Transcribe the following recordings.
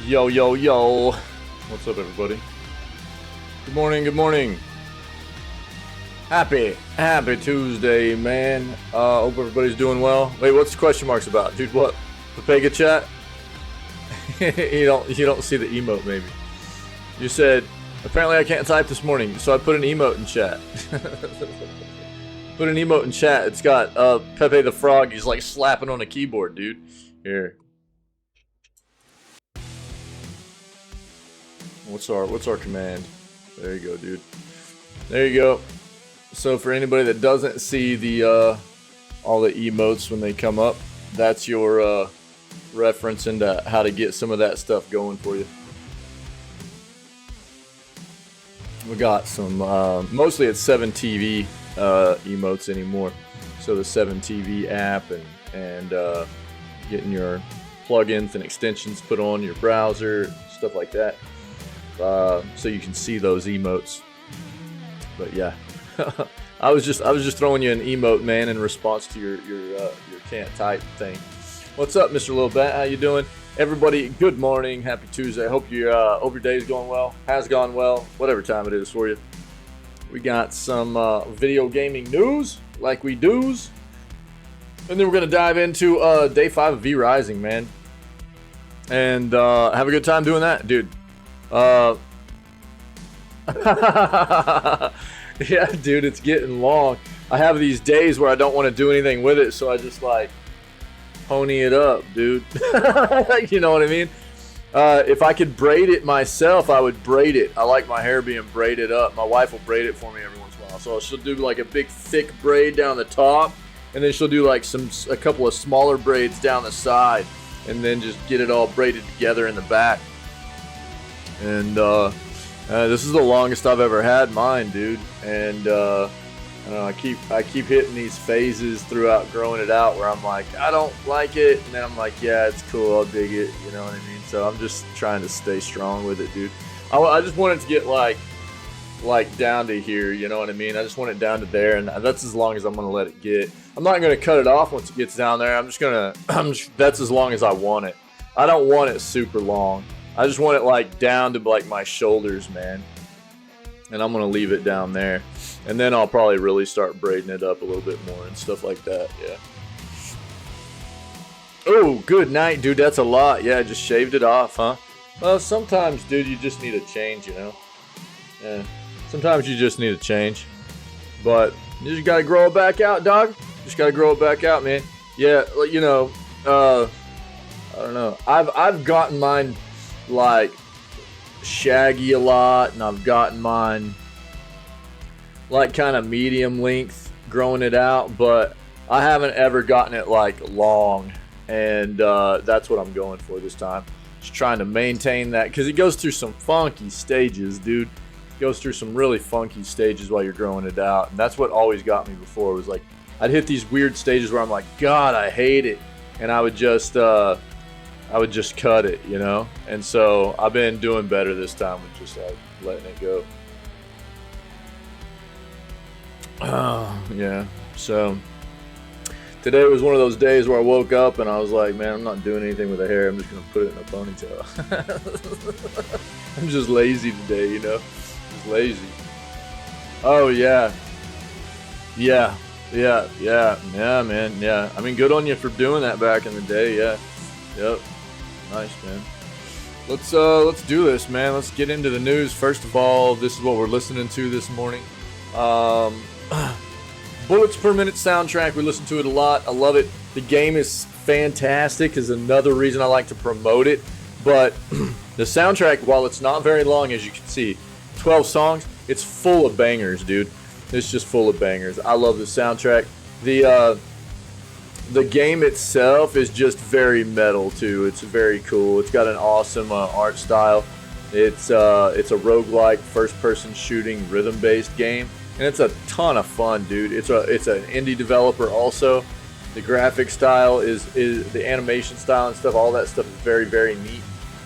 Yo, yo, yo. What's up, everybody? Good morning, good morning. Happy Tuesday, man. Hope everybody's doing well. Wait, what's the question marks about? Dude, what? Papega chat? you don't see the emote, maybe. You said, apparently I can't type this morning, so I put an emote in chat. Put an emote in chat. It's got Pepe the Frog. He's like slapping on a keyboard, dude. Here. What's our command? There you go, dude. There you go. So for anybody that doesn't see the all the emotes when they come up, that's your reference into how to get some of that stuff going for you. We got some mostly it's 7TV emotes anymore. So the 7TV app and getting your plugins and extensions put on your browser, stuff like that. So you can see those emotes. But yeah, I was just throwing you an emote, man, in response to your can't type thing. What's up, Mr. Lil Bat? How you doing? Everybody, good morning, happy Tuesday. Hope your day's going well, has gone well, whatever time it is for you. We got some video gaming news, like we do's, and then we're gonna dive into day 5 of V Rising, man, and have a good time doing that, dude. Yeah, dude, it's getting long. I have these days where I don't want to do anything with it, so I just like pony it up, dude. You know what I mean? If I could braid it myself, I would braid it. I like my hair being braided up. My wife will braid it for me every once in a while. So she'll do like a big thick braid down the top, and then she'll do like a couple of smaller braids down the side, and then just get it all braided together in the back. And this is the longest I've ever had mine, dude. And I don't know, I keep hitting these phases throughout growing it out where I'm like, I don't like it, and then I'm like, yeah, it's cool, I'll dig it, you know what I mean? So I'm just trying to stay strong with it, dude. I just want it to get like down to here, you know what I mean? I just want it down to there, and that's as long as I'm gonna let it get. I'm not gonna cut it off once it gets down there. That's as long as I want it. I don't want it super long. I just want it like down to like my shoulders, man. And I'm gonna leave it down there. And then I'll probably really start braiding it up a little bit more and stuff like that, yeah. Oh, good night, dude, that's a lot. Yeah, I just shaved it off, huh? Well, sometimes, dude, you just need a change, you know? Yeah, sometimes you just need a change. But you just gotta grow it back out, dog. Just gotta grow it back out, man. Yeah, you know, I don't know. I've gotten mine like shaggy a lot, and I've gotten mine like kind of medium length growing it out, but I haven't ever gotten it like long, and that's what I'm going for this time. Just trying to maintain that, because it goes through some funky stages, dude. It goes through some really funky stages while you're growing it out, and that's what always got me before. Was like I'd hit these weird stages where I'm like, God, I hate it, and I would just cut it, you know? And so I've been doing better this time with just like letting it go. Yeah. So today was one of those days where I woke up and I was like, man, I'm not doing anything with the hair. I'm just going to put it in a ponytail. I'm just lazy today, you know? Just lazy. Oh, yeah. Yeah, man. Yeah. I mean, good on you for doing that back in the day. Yeah. Yep. Nice, man. Let's do this, man. Let's get into the news. First of all, this is what we're listening to this morning. Bullets Per Minute soundtrack. We listen to it a lot. I love it. The game is fantastic, is another reason I like to promote it. But the soundtrack, while it's not very long, as you can see, 12 songs, it's full of bangers, dude. It's just full of bangers. I love the soundtrack. The game itself is just very metal too. It's very cool. It's got an awesome art style. It's a roguelike first-person shooting rhythm-based game, and it's a ton of fun, dude. It's an indie developer also. The graphic style is the animation style and stuff. All that stuff is very, very neat,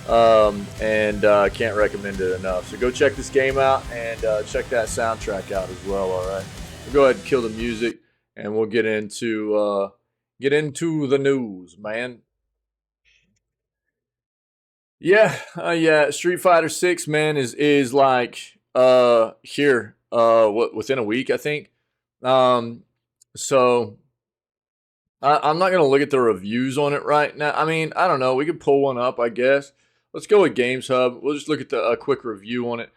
and can't recommend it enough. So go check this game out and check that soundtrack out as well. All right, we'll go ahead and kill the music, and we'll get into the news, man. Yeah. Street Fighter 6, man, is like here what within a week, I think. Um, so I'm not gonna look at the reviews on it right now. I mean, I don't know. We could pull one up, I guess. Let's go with Games Hub. We'll just look at the a quick review on it,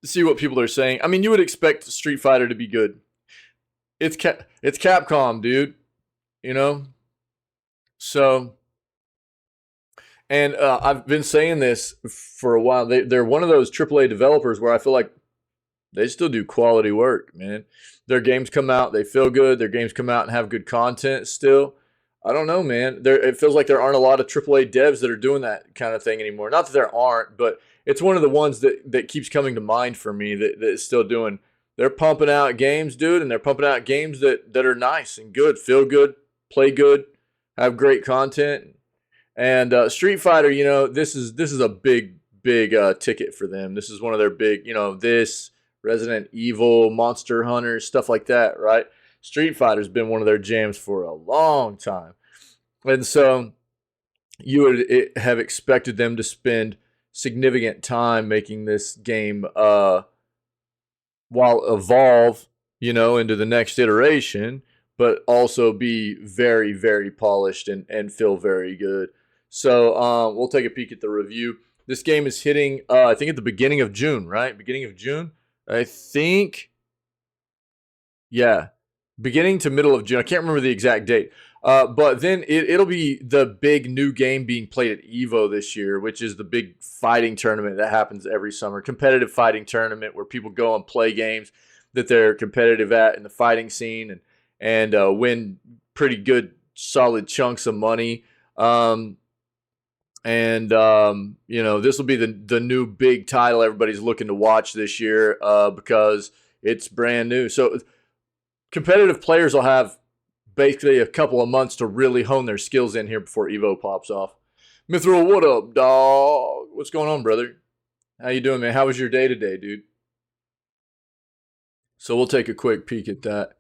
see what people are saying. I mean, you would expect Street Fighter to be good. It's Capcom, dude. You know. So, and I've been saying this for a while. They're one of those AAA developers where I feel like they still do quality work, man. Their games come out, they feel good. Their games come out and have good content still. I don't know, man. It feels like there aren't a lot of AAA devs that are doing that kind of thing anymore. Not that there aren't, but it's one of the ones that keeps coming to mind for me that is still doing. They're pumping out games, dude, and they're pumping out games that are nice and good, feel good, play good, have great content. And Street Fighter, this is a big ticket for them. This is one of their big, this Resident Evil, Monster Hunter, stuff like that, right? Street Fighter's been one of their jams for a long time. And so you would have expected them to spend significant time making this game while evolve, into the next iteration, but also be very, very polished and feel very good. So we'll take a peek at the review. This game is hitting, I think, at the beginning of June, right? Beginning of June? I think, yeah, beginning to middle of June. I can't remember the exact date. But then it'll be the big new game being played at EVO this year, which is the big fighting tournament that happens every summer. Competitive fighting tournament where people go and play games that they're competitive at in the fighting scene and win pretty good, solid chunks of money. This will be the new big title everybody's looking to watch this year because it's brand new. So competitive players will have basically a couple of months to really hone their skills in here before Evo pops off. Mithril, what up, dog? What's going on, brother? How you doing, man? How was your day today, dude? So we'll take a quick peek at that.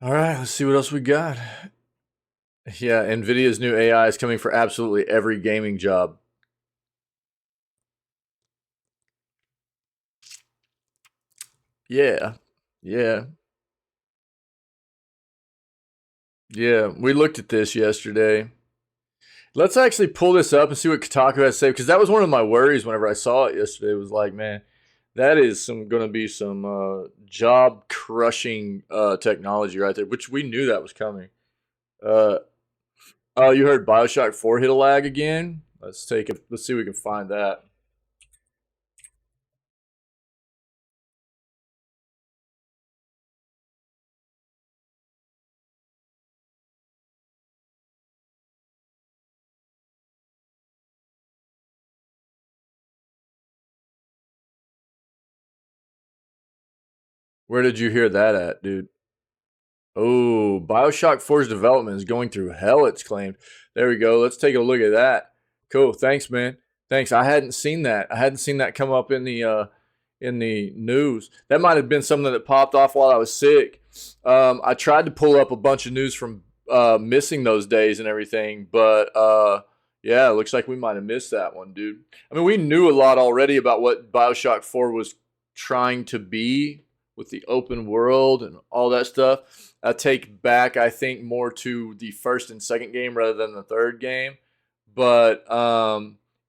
All right, let's see what else we got. Yeah, NVIDIA's new AI is coming for absolutely every gaming job. Yeah, yeah, yeah. We looked at this yesterday. Let's actually pull this up and see what Kotaku has to say because that was one of my worries whenever I saw it yesterday. It was like, man, that is going to be some job crushing technology right there, which we knew that was coming. Uh, oh, you heard Bioshock 4 hit a lag again? Let's take it. Let's see if we can find that. Where did you hear that at, dude? Oh, Bioshock 4's development is going through hell, it's claimed. There we go. Let's take a look at that. Cool. Thanks, man. Thanks. I hadn't seen that. I hadn't seen that come up in the news. That might have been something that popped off while I was sick. I tried to pull up a bunch of news from missing those days and everything, but yeah, it looks like we might have missed that one, dude. I mean, we knew a lot already about what Bioshock 4 was trying to be with the open world and all that stuff. I take back, I think, more to the first and second game rather than the third game. But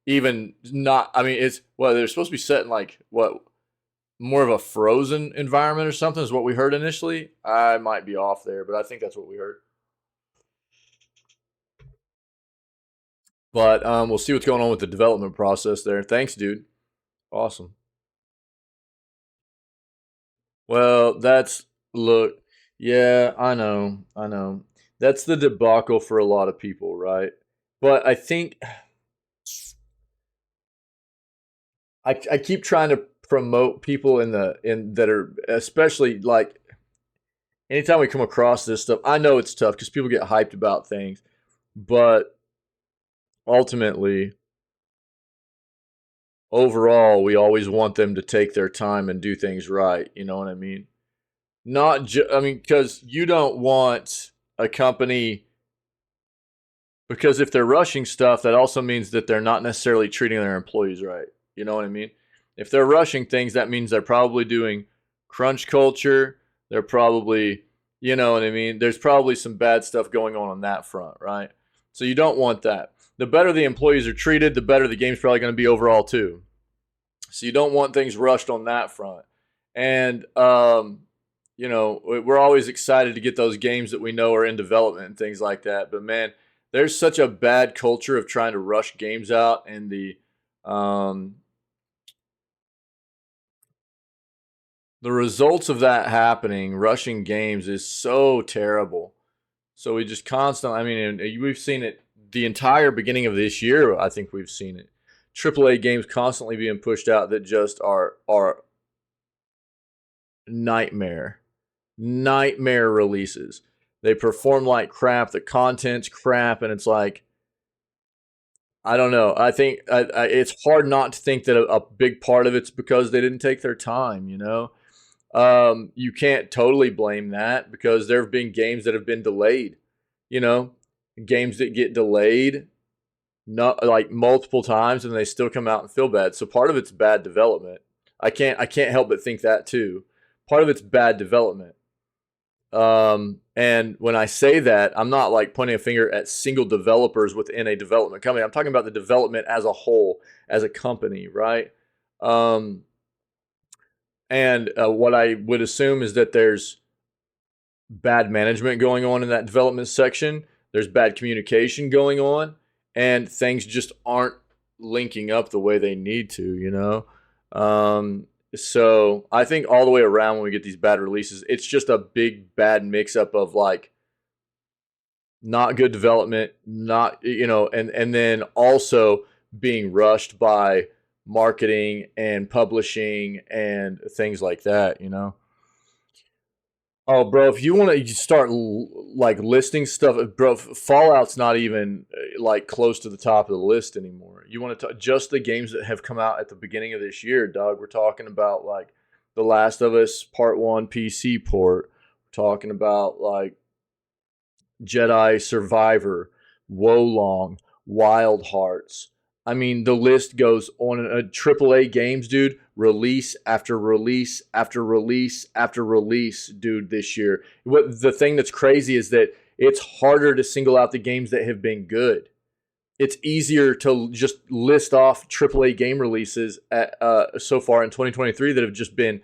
even not, I mean, it's well, they're supposed to be set in like what more of a frozen environment or something is what we heard initially. I might be off there, but I think that's what we heard. But we'll see what's going on with the development process there. Thanks, dude. Awesome. Well, that's look. Yeah, I know. That's the debacle for a lot of people, right? But I think I keep trying to promote people in that are especially like anytime we come across this stuff. I know it's tough because people get hyped about things, but ultimately, overall, we always want them to take their time and do things right. You know what I mean? I mean, because you don't want a company, because if they're rushing stuff, that also means that they're not necessarily treating their employees right. You know what I mean? If they're rushing things, that means they're probably doing crunch culture. They're probably, you know what I mean? There's probably some bad stuff going on that front, right? So you don't want that. The better the employees are treated, the better the game's probably going to be overall, too. So you don't want things rushed on that front. And, you know, we're always excited to get those games that we know are in development and things like that. But man, there's such a bad culture of trying to rush games out, and um, the results of that happening, rushing games, is so terrible. So we just constantly, I mean, and we've seen it the entire beginning of this year. I think we've seen it. AAA games constantly being pushed out that just are nightmare releases. They perform like crap. The content's crap, and it's like, I don't know. I think it's hard not to think that a big part of it's because they didn't take their time. You know, you can't totally blame that because there have been games that have been delayed. You know, games that get delayed not like multiple times and they still come out and feel bad. So part of it's bad development. I can't help but think that too. Part of it's bad development. And when I say that, I'm not like pointing a finger at single developers within a development company. I'm talking about the development as a whole, as a company, right? Um, and what I would assume is that there's bad management going on in that development section. There's bad communication going on, and things just aren't linking up the way they need to, you know? So I think all the way around when we get these bad releases, it's just a big bad mix up of like not good development, not, you know, and then also being rushed by marketing and publishing and things like that, you know. Oh, bro, if you want to start like listing stuff, bro, Fallout's not even like close to the top of the list anymore. You want to talk just the games that have come out at the beginning of this year, dog. We're talking about like The Last of Us Part 1 PC port. We're talking about like Jedi Survivor, Wolong, Wild Hearts. I mean, the list goes on. AAA games, dude, release after release after release after release, dude, this year. What the thing that's crazy is that it's harder to single out the games that have been good. It's easier to just list off AAA game releases so far in 2023 that have just been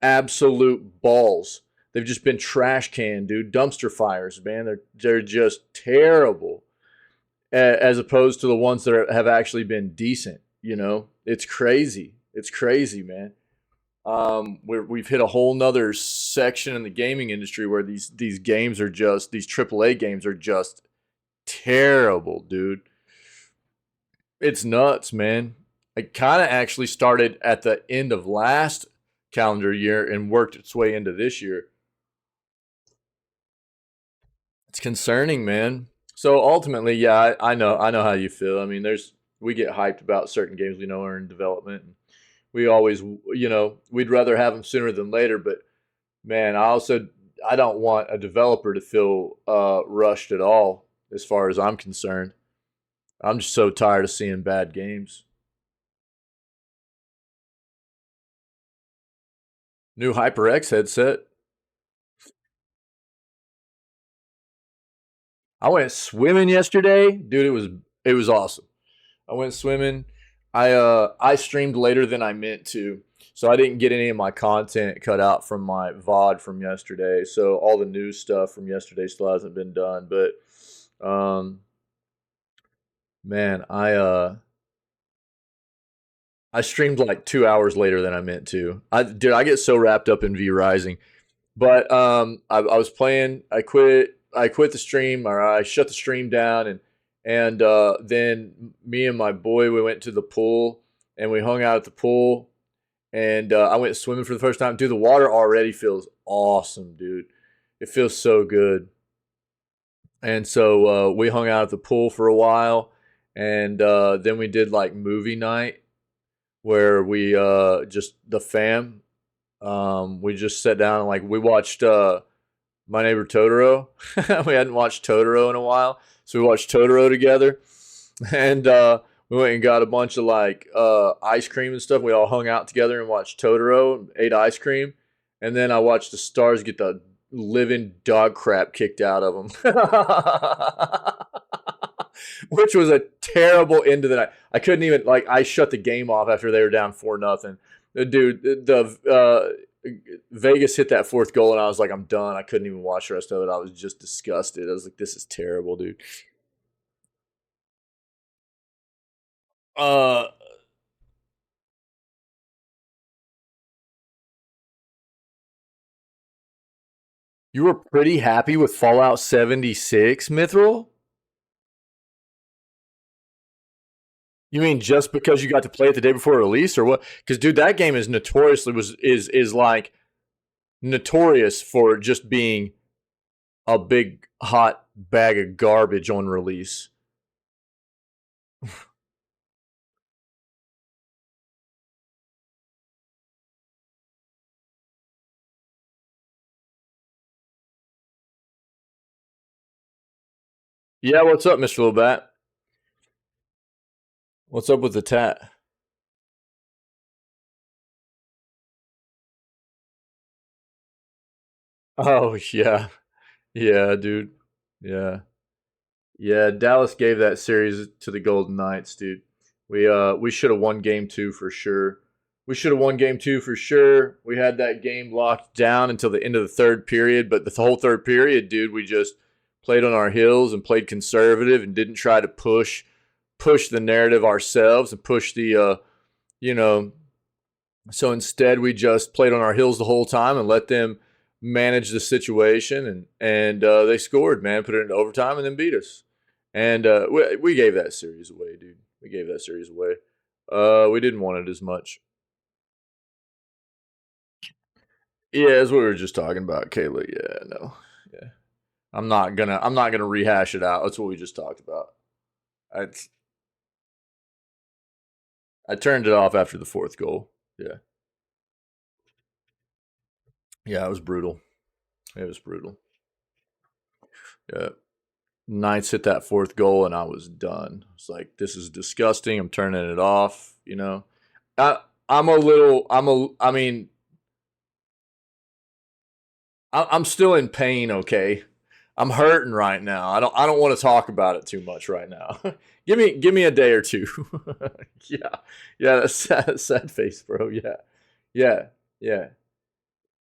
absolute balls. They've just been trash can, dude. Dumpster fires, man. They're just terrible, as opposed to the ones that have actually been decent. You know, it's crazy. It's crazy, man. We've hit a whole nother section in the gaming industry where these games are just these AAA games are just terrible, dude. It's nuts, man. It kind of actually started at the end of last calendar year and worked its way into this year. It's concerning, man. So ultimately, yeah, I know how you feel. I mean, we get hyped about certain games we know are in development. And we always, you know, we'd rather have them sooner than later. But man, I don't want a developer to feel rushed at all, as far as I'm concerned. I'm just so tired of seeing bad games. New HyperX headset. I went swimming yesterday, dude. It was awesome. I went swimming. I streamed later than I meant to, so I didn't get any of my content cut out from my VOD from yesterday. So all the news stuff from yesterday still hasn't been done. But man, I streamed like 2 hours later than I meant to. I get so wrapped up in V Rising. But I was playing. I quit the stream, or I shut the stream down, and then me and my boy, we went to the pool and we hung out at the pool, and I went swimming for the first time. Dude, the water already feels awesome, dude. It feels so good. And so we hung out at the pool for a while, and then we did like movie night. where we just the fam. We just sat down and like we watched My Neighbor Totoro. We hadn't watched Totoro in a while, so we watched Totoro together, and we went and got a bunch of like ice cream and stuff. We all hung out together and watched Totoro, ate ice cream, and then I watched the stars get the living dog crap kicked out of them. Which was a terrible end of the night. I couldn't even like I shut the game off after they were down 4-0. Dude, the Vegas hit that fourth goal and I was like, I'm done. I couldn't even watch the rest of it. I was just disgusted. I was like, this is terrible, dude. Uh, you were pretty happy with Fallout 76, Mithril? You mean just because you got to play it the day before release, or what? Because dude, that game is notoriously was is like notorious for just being a big hot bag of garbage on release. Yeah, what's up, Mr. Lobat? What's up with the tat? Oh yeah, yeah, dude. Yeah, yeah. Dallas gave that series to the Golden Knights, dude. We should have won game two for sure. We should have won game two for sure. We had that game locked down until the end of the third period, but the whole third period, dude, we just played on our heels and played conservative and didn't try to push the narrative ourselves and push the you know so instead we just played on our heels the whole time and let them manage the situation and they scored, man, put it into overtime and then beat us. And we gave that series away, dude. We gave that series away. We didn't want it as much. Yeah, as we were just talking about, Kayla. Yeah, no. Yeah. I'm not gonna rehash it out. That's what we just talked about. I I turned it off after the fourth goal. Yeah. Yeah, it was brutal. It was brutal. Yeah. Knights hit that fourth goal and I was done. It's like this is disgusting. I'm turning it off. I'm a little. I mean, I'm still in pain. Okay, I'm hurting right now. I don't want to talk about it too much right now. Give me a day or two. Yeah, yeah. That's sad face, bro. Yeah, yeah, yeah.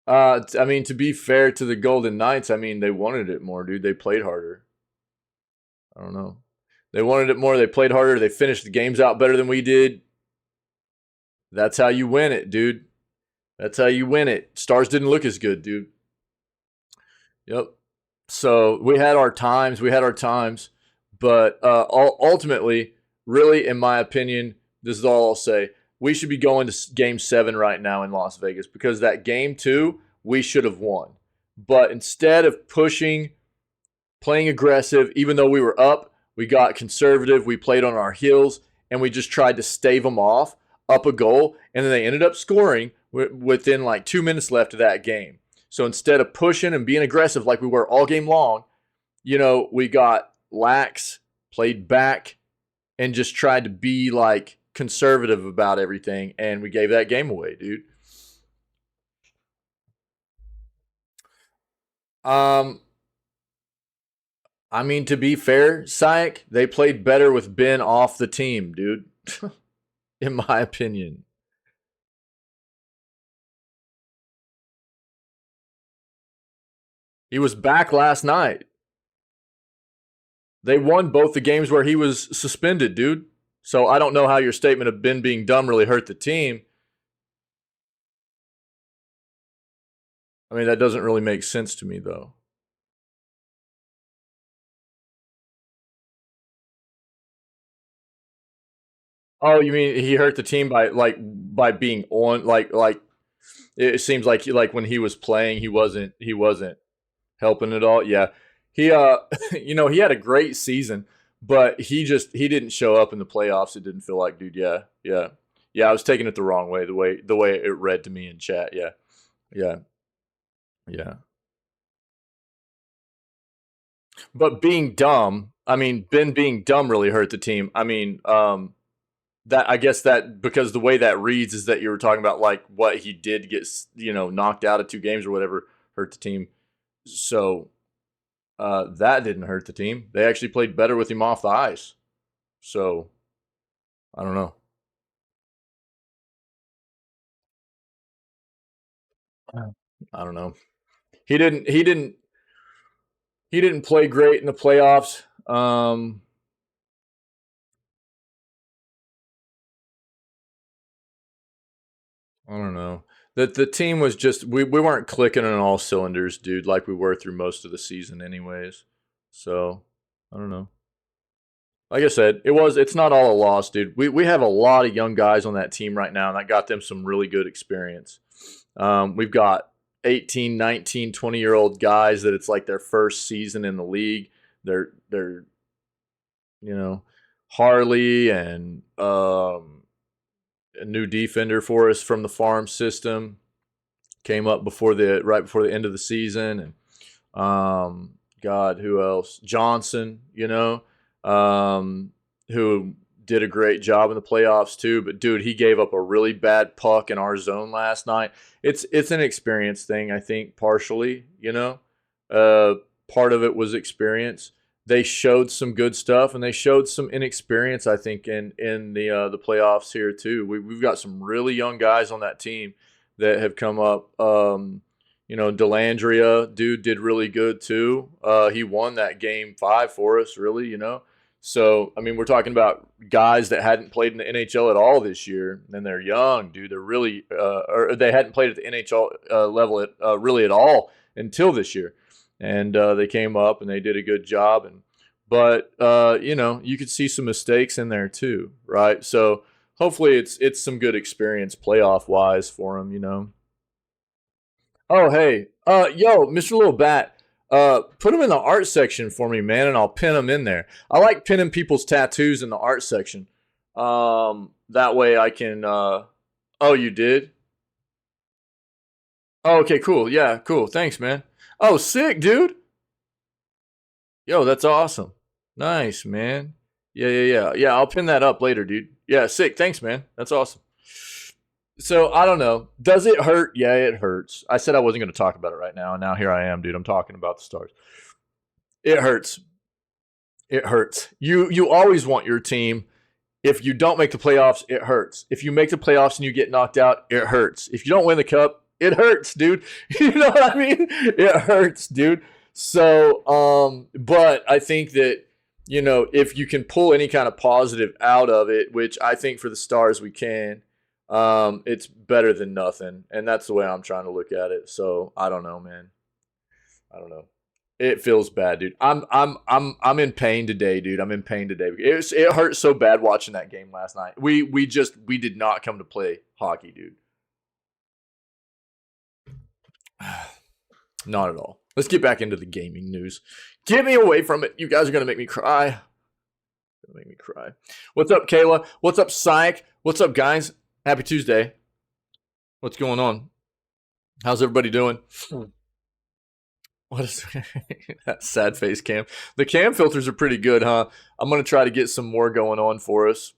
I mean, to be fair to the Golden Knights, I mean they wanted it more, dude. They played harder. I don't know. They wanted it more. They played harder. They finished the games out better than we did. That's how you win it, dude. That's how you win it. Stars didn't look as good, dude. Yep. So we had our times. We had our times. But ultimately, really, in my opinion, this is all I'll say. We should be going to game 7 right now in Las Vegas because that game 2, we should have won. But instead of pushing, playing aggressive, even though we were up, we got conservative. We played on our heels and we just tried to stave them off up a goal. And then they ended up scoring within like 2 minutes left of that game. So instead of pushing and being aggressive like we were all game long, we got lax, played back, and just tried to be like conservative about everything. And we gave that game away, dude. Um, I mean, to be fair, Syek, they played better with Ben off the team, dude. In my opinion. He was back last night. They won both the games where he was suspended, dude. So I don't know how your statement of Ben being dumb really hurt the team. I mean, that doesn't really make sense to me, though. Oh, you mean he hurt the team by being on like it seems like when he was playing he wasn't helping at all. Yeah. He he had a great season, but he didn't show up in the playoffs. It didn't feel like, dude. Yeah. Yeah. Yeah, I was taking it the wrong way. The way it read to me in chat. Yeah, yeah, yeah. But being dumb, I mean, Ben being dumb really hurt the team. I mean, that I guess that because the way that reads is that you were talking about like what he did get, knocked out of 2 games or whatever hurt the team. So that didn't hurt the team. They actually played better with him off the ice. So I don't know. I don't know. He didn't. He didn't. He didn't play great in the playoffs. I don't know. The team was just we weren't clicking on all cylinders, dude, like we were through most of the season, anyways. So I don't know. Like I said, it's not all a loss, dude. We have a lot of young guys on that team right now, and that got them some really good experience. We've got 18, 19, 20-year-old guys that it's like their first season in the league. They're you know Harley and a new defender for us from the farm system came up right before the end of the season, and God, who else? Johnson, who did a great job in the playoffs too. But dude, he gave up a really bad puck in our zone last night. It's an experience thing, I think, partially. Uh, Part of it was experience. They showed some good stuff, and they showed some inexperience, I think, in the playoffs here too. We've got some really young guys on that team that have come up. Delandria, dude, did really good too. He won that game 5 for us, really. So I mean, we're talking about guys that hadn't played in the NHL at all this year, and they're young, dude. They're really, or they hadn't played at the NHL level really at all until this year, and they came up and they did a good job. But you could see some mistakes in there too, right? So hopefully it's some good experience playoff wise for them. Oh, hey. Yo, Mr. Little Bat, put them in the art section for me, man, and I'll pin them in there. I like pinning people's tattoos in the art section. That way I can, oh, you did? Oh, okay, cool. Yeah, cool. Thanks, man. Oh, sick, dude. Yo, that's awesome. Nice, man. Yeah, yeah, yeah. Yeah, I'll pin that up later, dude. Yeah, sick. Thanks, man. That's awesome. So I don't know. Does it hurt? Yeah, it hurts. I said I wasn't going to talk about it right now, and now here I am, dude. I'm talking about the Stars. It hurts. It hurts. You always want your team. If you don't make the playoffs, it hurts. If you make the playoffs and you get knocked out, it hurts. If you don't win the cup, it hurts, dude. You know what I mean? It hurts, dude. So, but I think that if you can pull any kind of positive out of it, which I think for the Stars we can, it's better than nothing, and that's the way I'm trying to look at it. So I don't know, man. I don't know. It feels bad, dude. I'm in pain today, dude. I'm in pain today. It hurt so bad watching that game last night. We did not come to play hockey, dude. Not at all. Let's get back into the gaming news. Get me away from it. You guys are gonna make me cry. Make me cry. What's up, Kayla? What's up, Psych? What's up, guys? Happy Tuesday. What's going on? How's everybody doing? What is that sad face cam? The cam filters are pretty good, huh? I'm gonna try to get some more going on for us.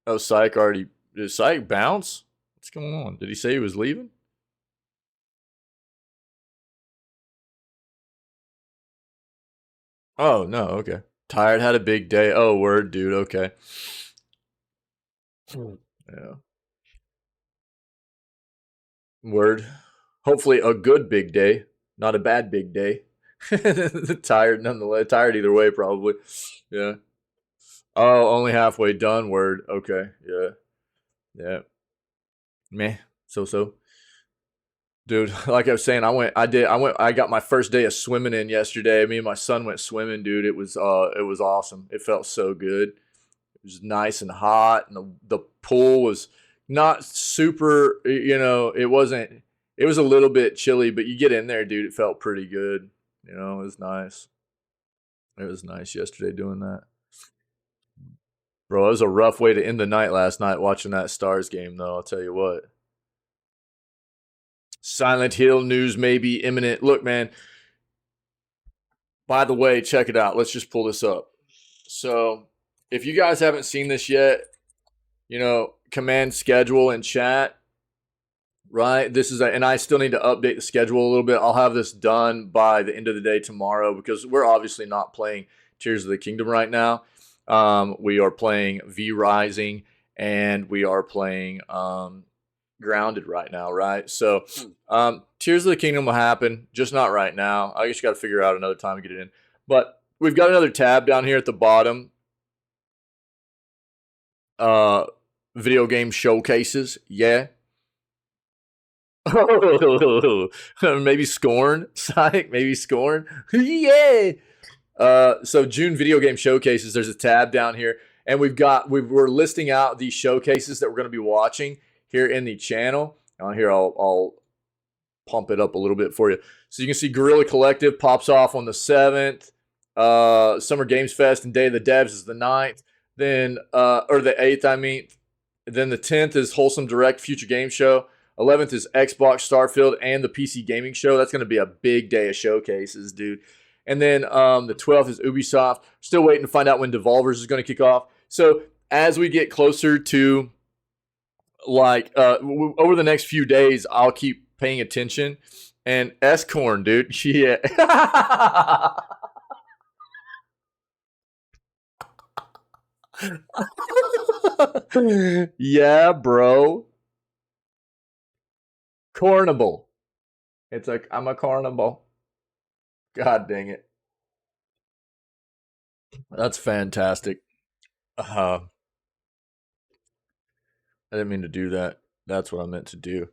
Oh, Psych already. Did Psych bounce? What's going on? Did he say he was leaving? Oh no. Okay. Tired. Had a big day. Oh, word, dude. Okay. Yeah. Word. Hopefully a good big day, not a bad big day. Tired nonetheless. Tired either way, probably. Yeah. Oh, only halfway done. Word. Okay. Yeah. Yeah. Meh. So. Dude, like I was saying, I got my first day of swimming in yesterday. Me and my son went swimming, dude. It was awesome. It felt so good. It was nice and hot, and the pool was not super, it wasn't, it was a little bit chilly, but you get in there, dude, it felt pretty good. It was nice. It was nice yesterday doing that. Bro, it was a rough way to end the night last night watching that Stars game, though. I'll tell you what. Silent Hill news may be imminent. Look, man. By the way, check it out. Let's just pull this up. So, if you guys haven't seen this yet, command schedule in chat, right? And I still need to update the schedule a little bit. I'll have this done by the end of the day tomorrow because we're obviously not playing Tears of the Kingdom right now. We are playing V Rising and we are playing Grounded right now, right? So Tears of the Kingdom will happen, just not right now. I just got to figure out another time to get it in. But we've got another tab down here at the bottom. Video game showcases, yeah. Maybe Scorn, Psych, maybe Scorn, yeah. So June video game showcases. There's a tab down here, and we're listing out the showcases that we're going to be watching here in the channel. Here I'll pump it up a little bit for you, so you can see Guerrilla Collective pops off on the 7th. Summer Games Fest and Day of the Devs is the 9th. Then or the 8th, I mean. Then the 10th is Wholesome Direct Future Game Show. 11th is Xbox Starfield and the PC Gaming Show. That's going to be a big day of showcases, dude. And then the 12th is Ubisoft. Still waiting to find out when Devolvers is going to kick off. So as we get closer to, over the next few days, I'll keep paying attention. And S-Corn, dude. Yeah. Yeah, bro. Cornable. It's like, I'm a carnival. God dang it. That's fantastic. I didn't mean to do that. That's what I meant to do.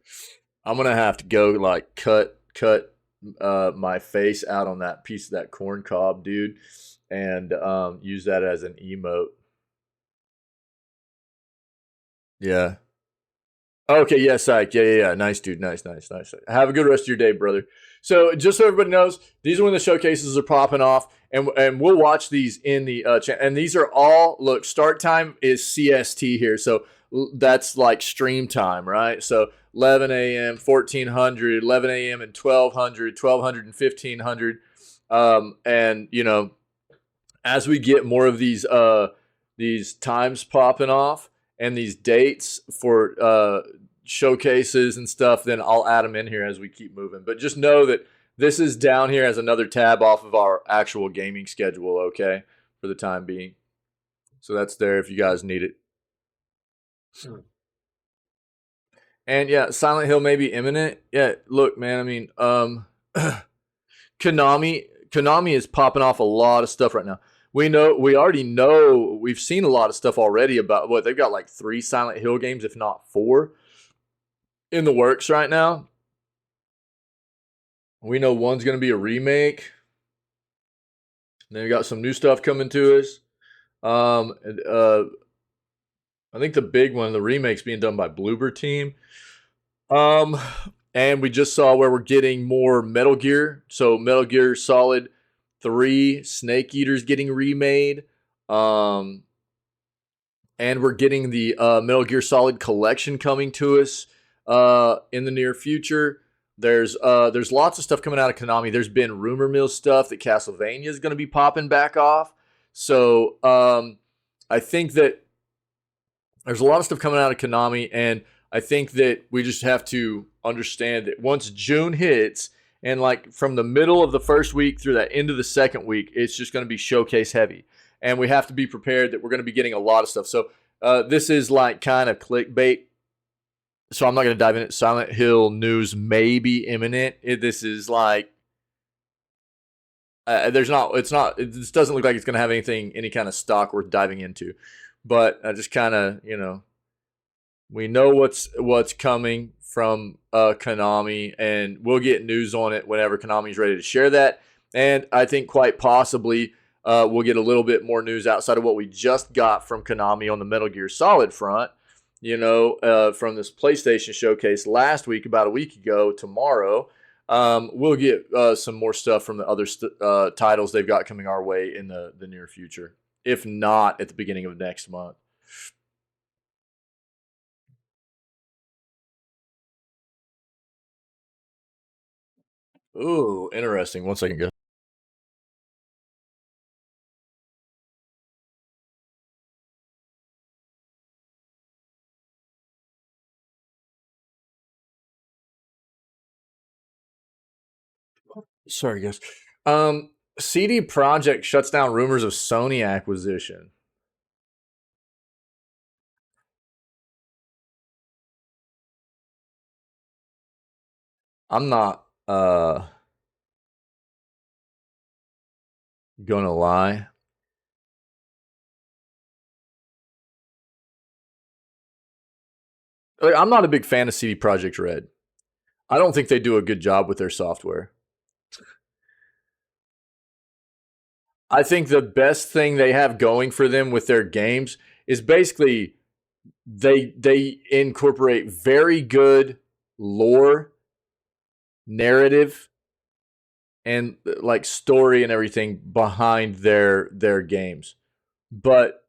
I'm gonna have to go cut my face out on that piece of that corn cob, dude, and use that as an emote. Yeah. Okay, yeah, Psych. Yeah. Nice, dude. Nice. Have a good rest of your day, brother. So, just so everybody knows, these are when the showcases are popping off, and we'll watch these in the channel. And these are all, look, start time is CST here, so that's like stream time, right? So, 11 a.m., 1400, 11 a.m. and 1200, 1200 and 1500. And, as we get more of these times popping off, and these dates for showcases and stuff, then I'll add them in here as we keep moving. But just know that this is down here as another tab off of our actual gaming schedule, okay, for the time being. So that's there if you guys need it. And yeah, Silent Hill may be imminent. Yeah, look, man, I mean, Konami is popping off a lot of stuff right now. We already know, we've seen a lot of stuff already about what they've got, like 3 Silent Hill games, if not 4, in the works right now. We know one's going to be a remake. And then we got some new stuff coming to us. I think the big one, the remake's being done by Bloober Team. And we just saw where we're getting more Metal Gear. So Metal Gear Solid 3, Snake Eater's getting remade. And we're getting the Metal Gear Solid collection coming to us in the near future. There's lots of stuff coming out of Konami. There's been rumor mill stuff that Castlevania is going to be popping back off. So I think that there's a lot of stuff coming out of Konami, and I think that we just have to understand that once June hits, and like from the middle of the first week through that end of the second week, it's just going to be showcase heavy. And we have to be prepared that we're going to be getting a lot of stuff. So this is like kind of clickbait. So I'm not going to dive in it. Silent Hill news may be imminent. This is like, it doesn't look like it's going to have any kind of stock worth diving into. But I just kind of, we know what's coming from Konami, and we'll get news on it whenever Konami's ready to share that. And I think quite possibly we'll get a little bit more news outside of what we just got from Konami on the Metal Gear Solid front. From this PlayStation showcase last week, about a week ago, tomorrow. We'll get some more stuff from the other titles they've got coming our way in the near future, if not at the beginning of next month. Ooh, interesting. 1 second, guys. Sorry, guys. CD Projekt shuts down rumors of Sony acquisition. I'm not gonna lie. Like, I'm not a big fan of CD Projekt Red. I don't think they do a good job with their software. I think the best thing they have going for them with their games is basically they incorporate very good lore, narrative, and like story and everything behind their games. But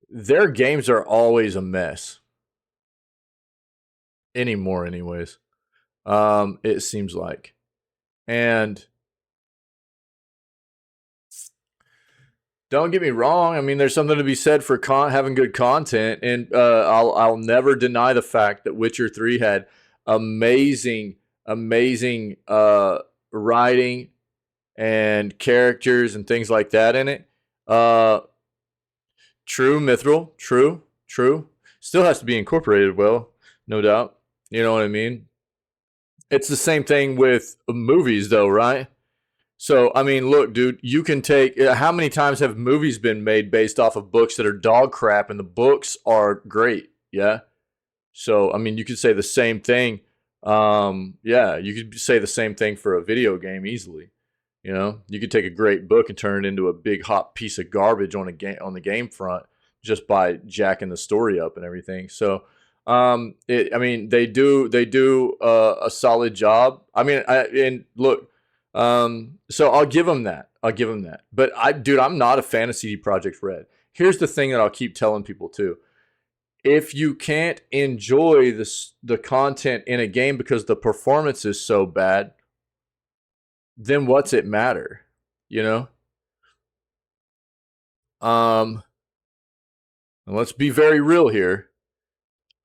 their games are always a mess. Anymore anyways. It seems like. And don't get me wrong. I mean, there's something to be said for having good content, and I'll never deny the fact that Witcher 3 had amazing writing and characters and things like that in it. True, Mithril. True. Still has to be incorporated well, no doubt. You know what I mean? It's the same thing with movies, though, right? So, I mean, look, dude, you can take how many times have movies been made based off of books that are dog crap and the books are great? Yeah. So, I mean, you could say the same thing. Yeah, you could say the same thing for a video game easily. You know, you could take a great book and turn it into a big hot piece of garbage on the game front just by jacking the story up and everything. So, I mean, they do a solid job. I mean, and look, so I'll give them that. But dude, I'm not a fan of CD Projekt Red. Here's the thing that I'll keep telling people too. If you can't enjoy the content in a game because the performance is so bad, then what's it matter? You know? And let's be very real here.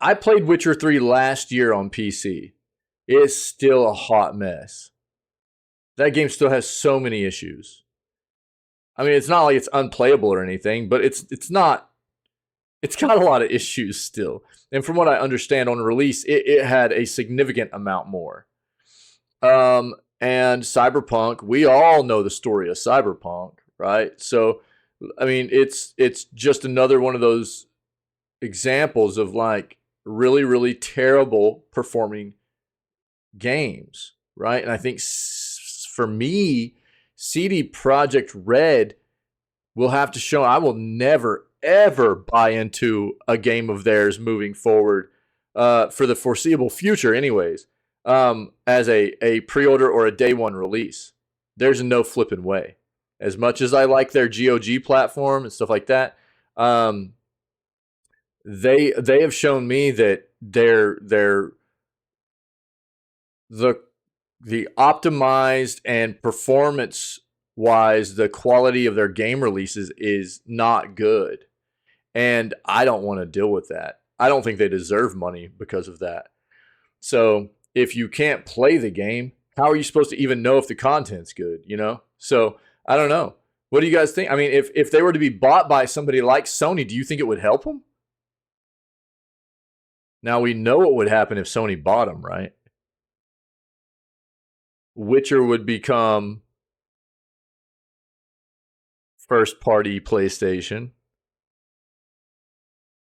I played Witcher 3 last year on PC. It's still a hot mess. That game still has so many issues. I mean, it's not like it's unplayable or anything, but it's not. It's got a lot of issues still. And from what I understand on release, it had a significant amount more. And Cyberpunk, we all know the story of Cyberpunk, right? So, I mean, it's just another one of those examples of like really terrible performing games, right? And I think for me, CD Projekt Red will have to show. I will never ever buy into a game of theirs moving forward for the foreseeable future, anyways. As a pre-order or a day one release, there's no flipping way. As much as I like their GOG platform and stuff like that, they have shown me that the optimized and performance wise, the quality of their game releases is not good. And I don't want to deal with that. I don't think they deserve money because of that. So if you can't play the game, how are you supposed to even know if the content's good, you know? So I don't know. What do you guys think? I mean, if they were to be bought by somebody like Sony, do you think it would help them? Now we know what would happen if Sony bought them, right? Witcher would become first party PlayStation.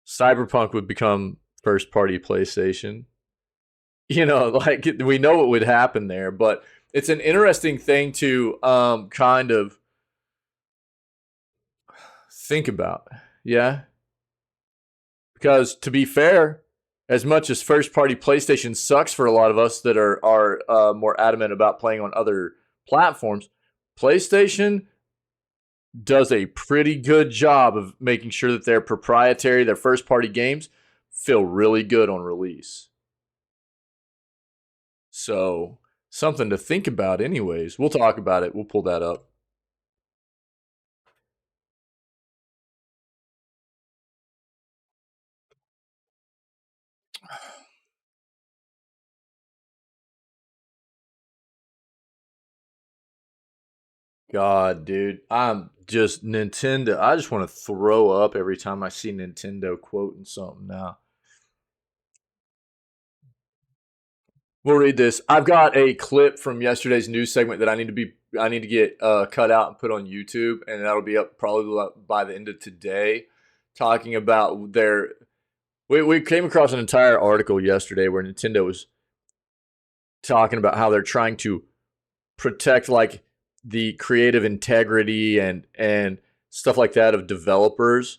Cyberpunk would become first party PlayStation. You know, like we know what would happen there, but it's an interesting thing to kind of think about. Yeah. Because to be fair, as much as first party PlayStation sucks for a lot of us that are more adamant about playing on other platforms, PlayStation does a pretty good job of making sure that their proprietary, their first party games feel really good on release. So, something to think about, anyways. We'll talk about it. We'll pull that up. God, dude. I'm just Nintendo. I just want to throw up every time I see Nintendo quoting something now. We'll read this. I've got a clip from yesterday's news segment that I need to get cut out and put on YouTube, and that'll be up probably by the end of today, talking about their. We came across an entire article yesterday where Nintendo was talking about how they're trying to protect like the creative integrity and stuff like that of developers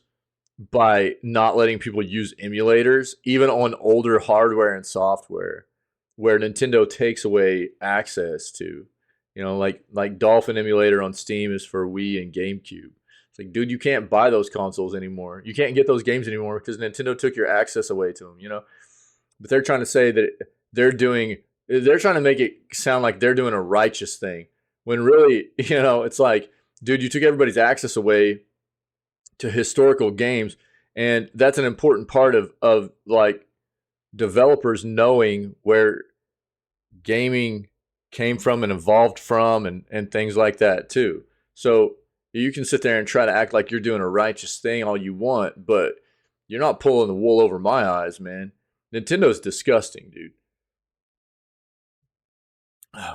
by not letting people use emulators, even on older hardware and software, where Nintendo takes away access to. Like Dolphin emulator on Steam is for Wii and GameCube. It's like, dude, you can't buy those consoles anymore. You can't get those games anymore because Nintendo took your access away to them. But they're trying to say that they're trying to make it sound like they're doing a righteous thing when really, it's like, dude, you took everybody's access away to historical games, and that's an important part of like developers knowing where gaming came from and evolved from and things like that too. So you can sit there and try to act like you're doing a righteous thing all you want, but you're not pulling the wool over my eyes, man. Nintendo's disgusting, dude.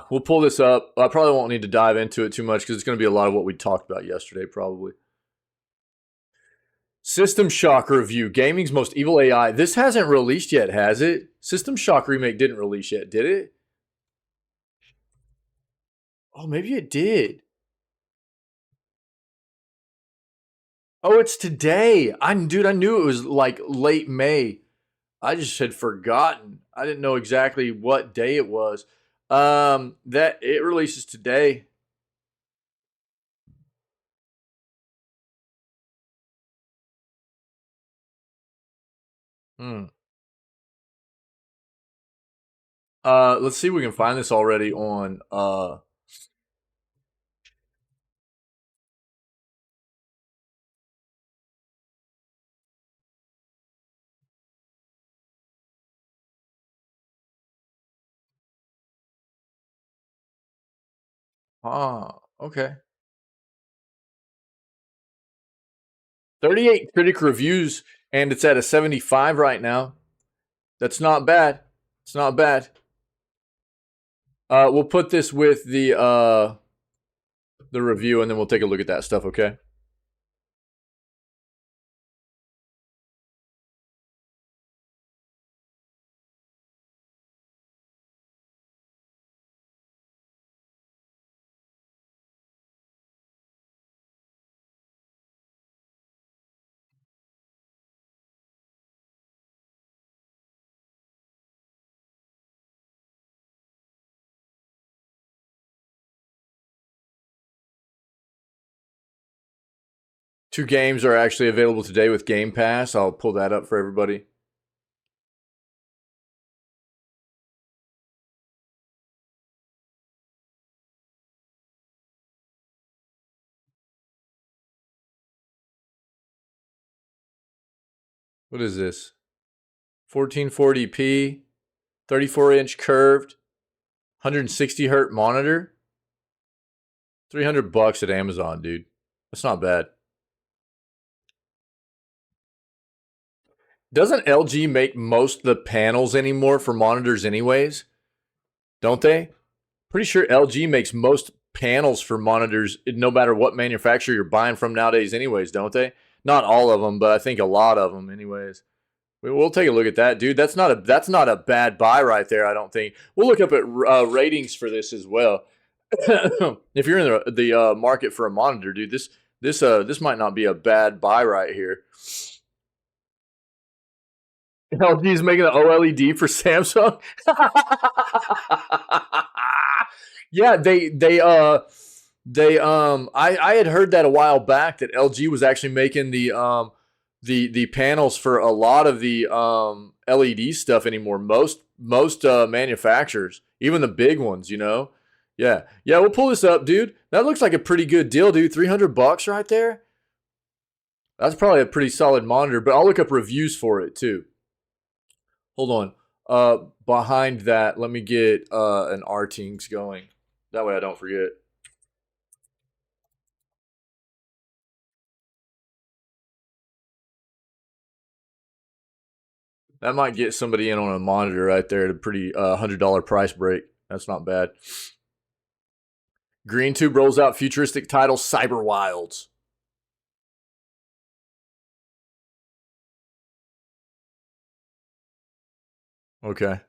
We'll pull this up. I probably won't need to dive into it too much because it's going to be a lot of what we talked about yesterday, probably. System Shock review. Gaming's most evil AI. This hasn't released yet, has it? System Shock remake didn't release yet, did it? Oh, maybe it did. Oh, it's today. Dude, I knew it was like late May. I just had forgotten. I didn't know exactly what day it was. That it releases today. Hmm. Let's see if we can find this already on okay. 38 critic reviews and it's at a 75 right now. That's not bad. It's not bad. We'll put this with the review and then we'll take a look at that stuff, okay? Two games are actually available today with Game Pass. I'll pull that up for everybody. What is this? 1440p, 34-inch curved, 160 hertz monitor. $300 at Amazon, dude. That's not bad. Doesn't LG make most of the panels anymore for monitors anyways? Don't they? Pretty sure LG makes most panels for monitors no matter what manufacturer you're buying from nowadays anyways, don't they? Not all of them, but I think a lot of them anyways. We'll take a look at that, dude. That's not a bad buy right there, I don't think. We'll look up at ratings for this as well. If you're in the market for a monitor, dude, this might not be a bad buy right here. LG is making an OLED for Samsung. Yeah, They I had heard that a while back that LG was actually making the panels for a lot of the LED stuff anymore. Most manufacturers, even the big ones, you know. Yeah. Yeah, we'll pull this up, dude. That looks like a pretty good deal, dude. $300 right there. That's probably a pretty solid monitor, but I'll look up reviews for it too. Hold on. Behind that, let me get an Artings going. That way I don't forget. That might get somebody in on a monitor right there at a pretty $100 price break. That's not bad. GreenTube rolls out futuristic title Cyber Wilds. Okay.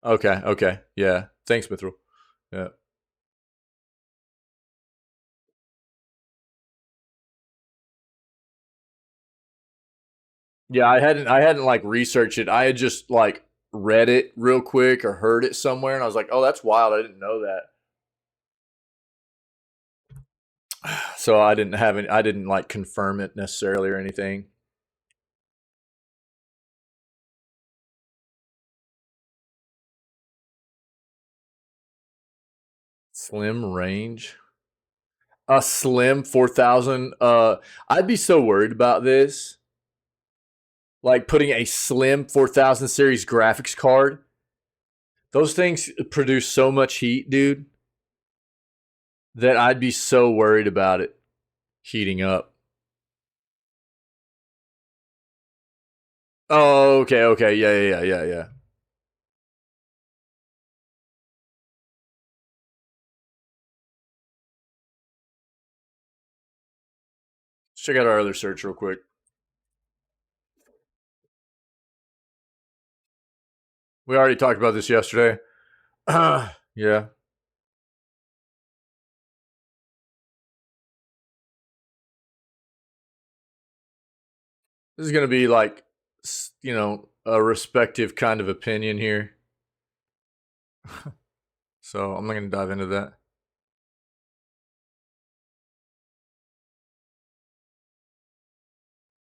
Okay. Okay. Yeah. Thanks, Mithril. Yeah. Yeah, I hadn't like researched it. I had just like read it real quick or heard it somewhere and I was like, "Oh, that's wild. I didn't know that." So I didn't like confirm it necessarily or anything. Slim range. A slim 4000 I'd be so worried about this. Like putting a slim 4000 series graphics card. Those things produce so much heat, dude, that I'd be so worried about it heating up. Oh, okay, okay. Yeah, yeah, yeah, yeah, yeah. Let's check out our other search real quick. We already talked about this yesterday. Yeah. This is going to be like, a respective kind of opinion here. So I'm not going to dive into that.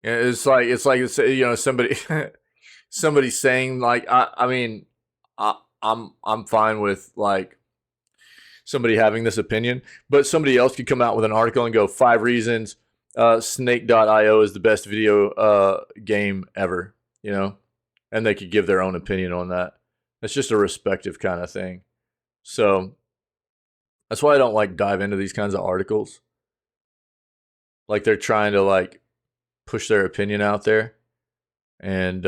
Yeah, somebody somebody saying like I mean I'm fine with like somebody having this opinion, but somebody else could come out with an article and go 5 reasons Snake.io is the best video game ever, you know, and they could give their own opinion on that. It's just a respective kind of thing. So that's why I don't like dive into these kinds of articles. Like they're trying to like push their opinion out there, and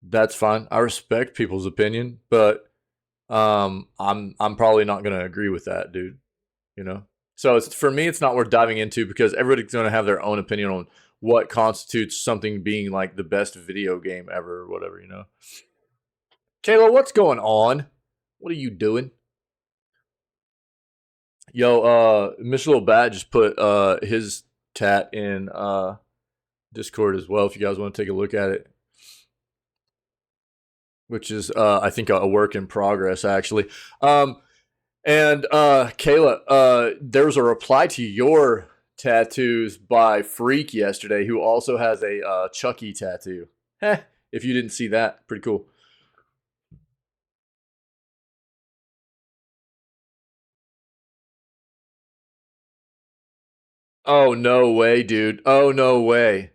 that's fine. I respect people's opinion, but I'm probably not going to agree with that, dude. You know, so it's for me, it's not worth diving into because everybody's going to have their own opinion on what constitutes something being like the best video game ever or whatever. You know, Kayla, what's going on? What are you doing? Yo, Mr. Little Bat just put his tat in Discord as well. If you guys want to take a look at it, which is I think a work in progress actually. And Kayla, there was a reply to your tattoos by Freak yesterday, who also has a Chucky tattoo. Heh, if you didn't see that, pretty cool. Oh no way, dude! Oh no way!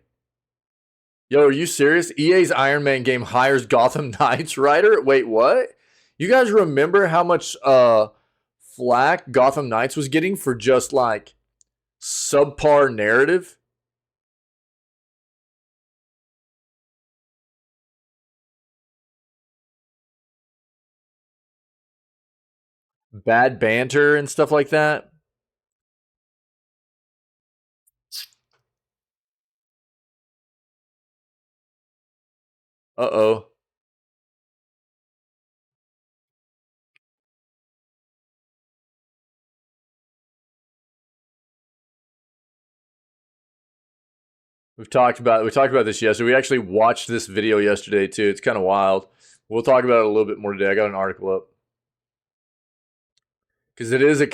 Yo, are you serious? EA's Iron Man game hires Gotham Knights writer. Wait, what? You guys remember how much flack Gotham Knights was getting for just like subpar narrative? Bad banter and stuff like that. Uh-oh. We talked about this yesterday. We actually watched this video yesterday too. It's kind of wild. We'll talk about it a little bit more today. I got an article up. Because it is a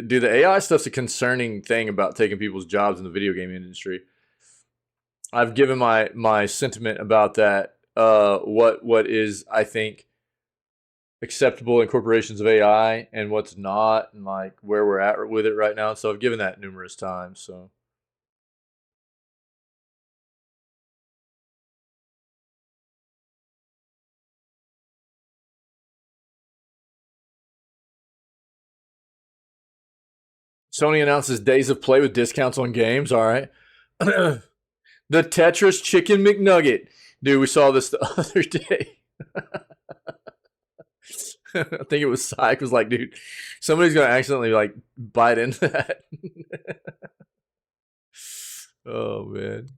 dude, the AI stuff's a concerning thing about taking people's jobs in the video game industry. I've given my sentiment about that. What is, I think, acceptable incorporations of AI and what's not, and like where we're at with it right now. So I've given that numerous times. So Sony announces days of play with discounts on games. All right. The Tetris Chicken McNugget. Dude, we saw this the other day. I think it was Syke was like, dude, somebody's gonna accidentally like bite into that. Oh man.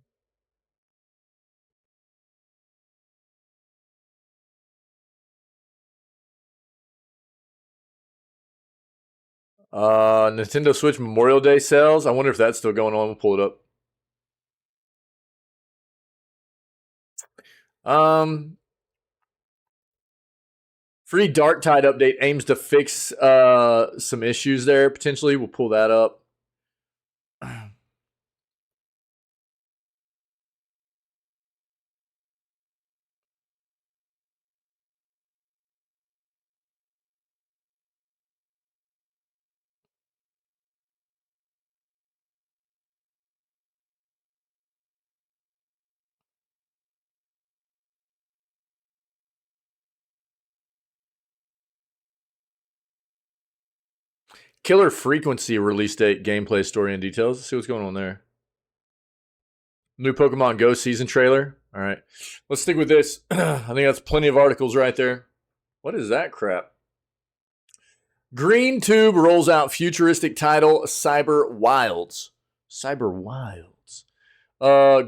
Nintendo Switch Memorial Day sales. I wonder if that's still going on. We'll pull it up. Free Dark Tide update aims to fix some issues there. Potentially, we'll pull that up. Killer Frequency release date, gameplay, story, and details. Let's see what's going on there. New Pokemon Go season trailer. All right. Let's stick with this. I think that's plenty of articles right there. What is that crap? Green Tube rolls out futuristic title Cyber Wilds. Cyber Wilds.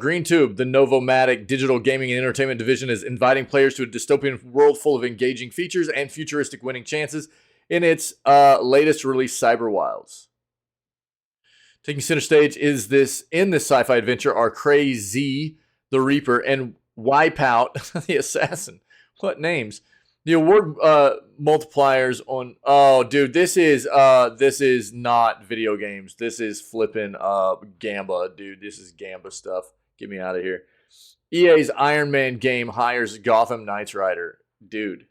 Green Tube, the Novomatic digital gaming and entertainment division, is inviting players to a dystopian world full of engaging features and futuristic winning chances in its latest release, Cyber Wilds. Taking center stage is this sci-fi adventure are Crazy the Reaper and Wipeout the Assassin. What names? The award multipliers on. Oh, dude, this is not video games. This is flipping Gamba, dude. This is Gamba stuff. Get me out of here. EA's Iron Man game hires Gotham Knights writer, dude.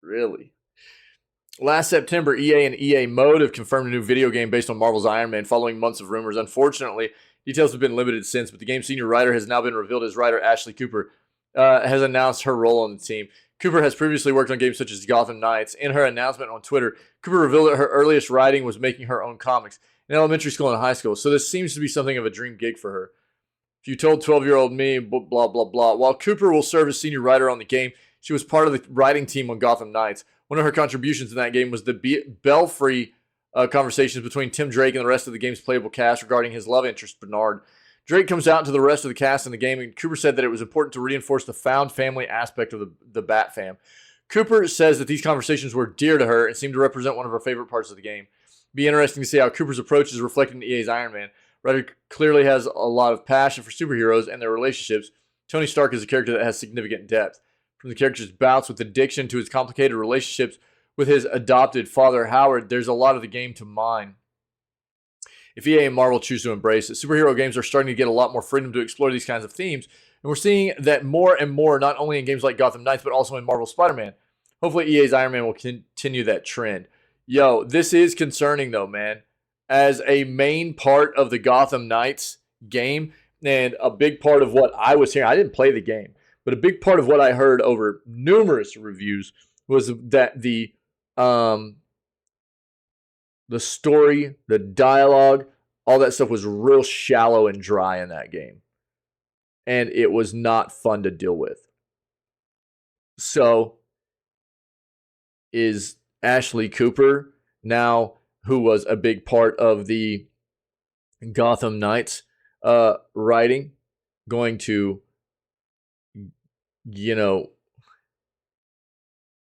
Really? Last September, EA and EA Mode have confirmed a new video game based on Marvel's Iron Man following months of rumors. Unfortunately, details have been limited since, but the game's senior writer has now been revealed as writer Ashley Cooper has announced her role on the team. Cooper has previously worked on games such as Gotham Knights. In her announcement on Twitter, Cooper revealed that her earliest writing was making her own comics in elementary school and high school, so this seems to be something of a dream gig for her. If you told 12-year-old me, blah, blah, blah. While Cooper will serve as senior writer on the game, she was part of the writing team on Gotham Knights. One of her contributions in that game was the Belfry conversations between Tim Drake and the rest of the game's playable cast regarding his love interest, Bernard. Drake comes out to the rest of the cast in the game, and Cooper said that it was important to reinforce the found family aspect of the Bat fam. Cooper says that these conversations were dear to her and seemed to represent one of her favorite parts of the game. It'd be interesting to see how Cooper's approach is reflected in EA's Iron Man. Writer clearly has a lot of passion for superheroes and their relationships. Tony Stark is a character that has significant depth. From the character's bouts with addiction to his complicated relationships with his adopted father, Howard, there's a lot of the game to mine. If EA and Marvel choose to embrace it, superhero games are starting to get a lot more freedom to explore these kinds of themes, and we're seeing that more and more, not only in games like Gotham Knights, but also in Marvel's Spider-Man. Hopefully EA's Iron Man will continue that trend. Yo, this is concerning though, man. As a main part of the Gotham Knights game, and a big part of what I was hearing, I didn't play the game, but a big part of what I heard over numerous reviews was that the story, the dialogue, all that stuff was real shallow and dry in that game. And it was not fun to deal with. So, is Ashley Cooper, now who was a big part of the Gotham Knights writing, going to,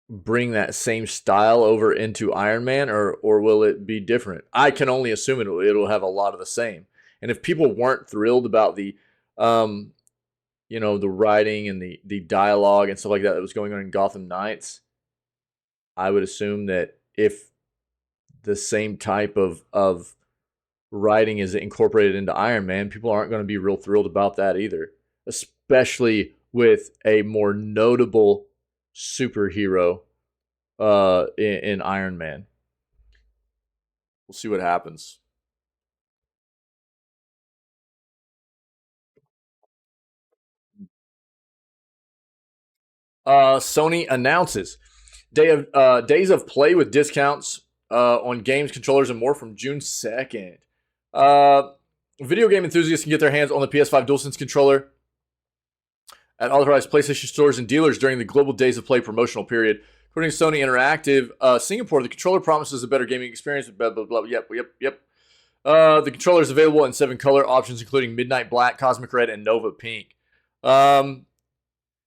bring that same style over into Iron Man, or will it be different? I can only assume it'll have a lot of the same. And if people weren't thrilled about the the writing and the dialogue and stuff like that was going on in Gotham Knights, I would assume that if the same type of writing is incorporated into Iron Man, people aren't going to be real thrilled about that either, especially with a more notable superhero in Iron Man. We'll see what happens. Sony announces days of play with discounts on games, controllers, and more from June 2nd. Video game enthusiasts can get their hands on the PS5 DualSense controller at authorized PlayStation stores and dealers during the global days of play promotional period. According to Sony Interactive Singapore, the controller promises a better gaming experience. Blah blah blah. Yep. The controller is available in 7 color options, including Midnight Black, Cosmic Red, and Nova Pink.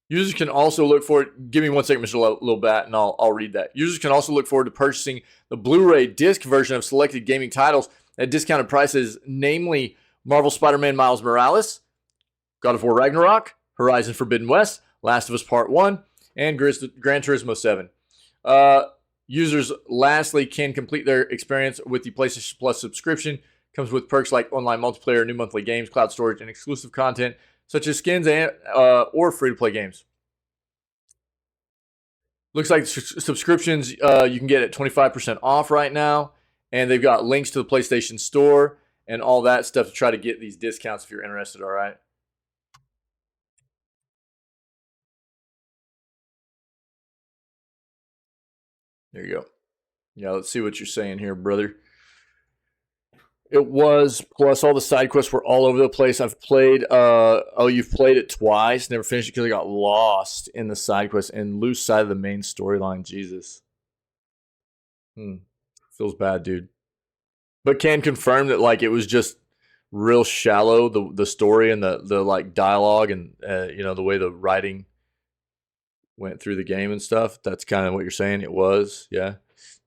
Users can also look forward. Give me 1 second, Mr. Little Bat, and I'll read that. Users can also look forward to purchasing the Blu-ray disc version of selected gaming titles at discounted prices, namely Marvel Spider-Man Miles Morales, God of War Ragnarok, Horizon Forbidden West, Last of Us Part 1, and Gran Turismo 7. Users, lastly, can complete their experience with the PlayStation Plus subscription. Comes with perks like online multiplayer, new monthly games, cloud storage, and exclusive content, such as skins and or free-to-play games. Looks like subscriptions you can get at 25% off right now, and they've got links to the PlayStation Store and all that stuff to try to get these discounts if you're interested, all right? There you go. Yeah, let's see what you're saying here, brother. It was, plus all the side quests were all over the place. I've played, you've played it twice. Never finished it because I got lost in the side quests and lose sight of the main storyline. Jesus. Feels bad, dude. But can confirm that, like, it was just real shallow, the story and the like dialogue and, the way the writing went through the game and stuff. That's kind of what you're saying. It was, yeah.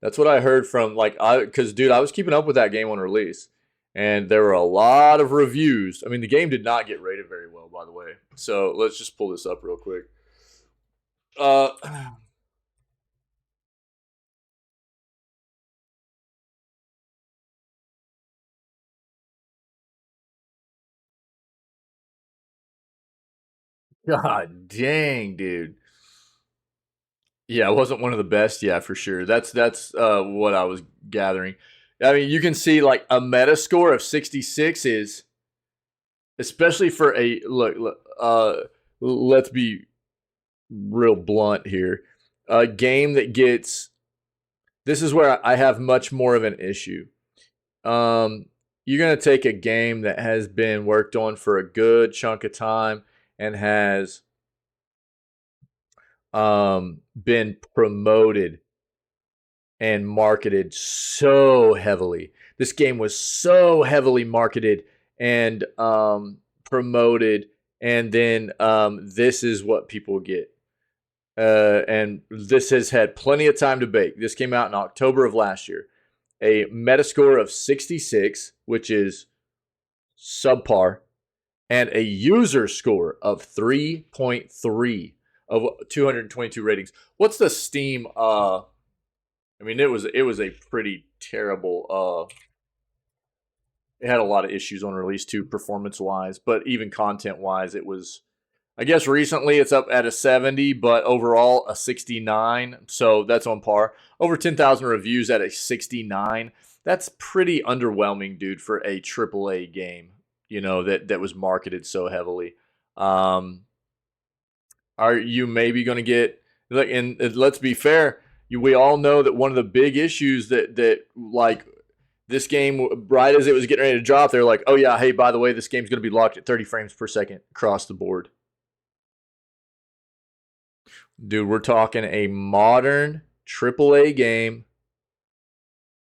That's what I heard from, because dude, I was keeping up with that game on release, and there were a lot of reviews. I mean, the game did not get rated very well, by the way. So let's just pull this up real quick. God dang, dude. Yeah, it wasn't one of the best. Yeah, for sure. That's what I was gathering. I mean, you can see like a meta score of 66 is, especially for a look. Let's be real blunt here. A game that gets, this is where I have much more of an issue. You're gonna take a game that has been worked on for a good chunk of time and has been promoted and marketed so heavily. This game was so heavily marketed and promoted, and then this is what people get. And this has had plenty of time to bake. This came out in October of last year. A Metascore of 66, which is subpar, and a user score of 3.3 of 222 ratings. What's the Steam? I mean, it was a pretty terrible. It had a lot of issues on release too, performance wise, but even content wise, it was. I guess recently it's up at a 70, but overall a 69. So that's on par. Over 10,000 reviews at a 69. That's pretty underwhelming, dude, for a AAA game. That was marketed so heavily. Are you maybe going to get, like, and let's be fair, we all know that one of the big issues that like this game, right as it was getting ready to drop, they're like, oh yeah, hey, by the way, this game's going to be locked at 30 frames per second across the board. Dude, we're talking a modern AAA game,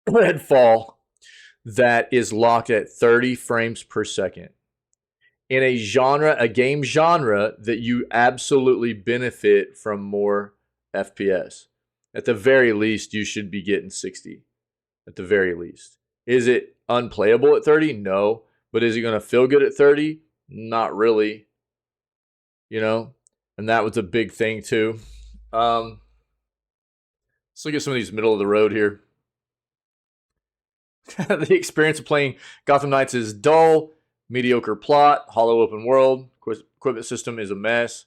Redfall, that is locked at 30 frames per second. In a game genre that you absolutely benefit from more FPS. At the very least, you should be getting 60. At the very least. Is it unplayable at 30? No. But is it going to feel good at 30? Not really. And that was a big thing too. Let's look at some of these middle of the road here. The experience of playing Gotham Knights is dull, mediocre plot, hollow open world, equipment system is a mess.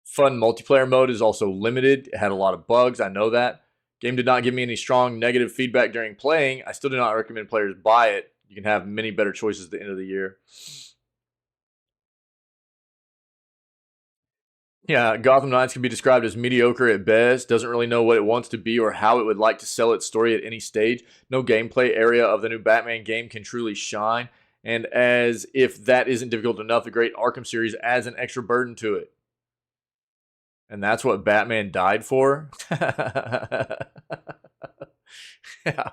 Fun multiplayer mode is also limited. It had a lot of bugs. I know that. Game did not give me any strong negative feedback during playing. I still do not recommend players buy it. You can have many better choices at the end of the year. Yeah, Gotham Knights can be described as mediocre at best. Doesn't really know what it wants to be or how it would like to sell its story at any stage. No gameplay area of the new Batman game can truly shine. And as if that isn't difficult enough, the great Arkham series adds an extra burden to it. And that's what Batman died for? Yeah.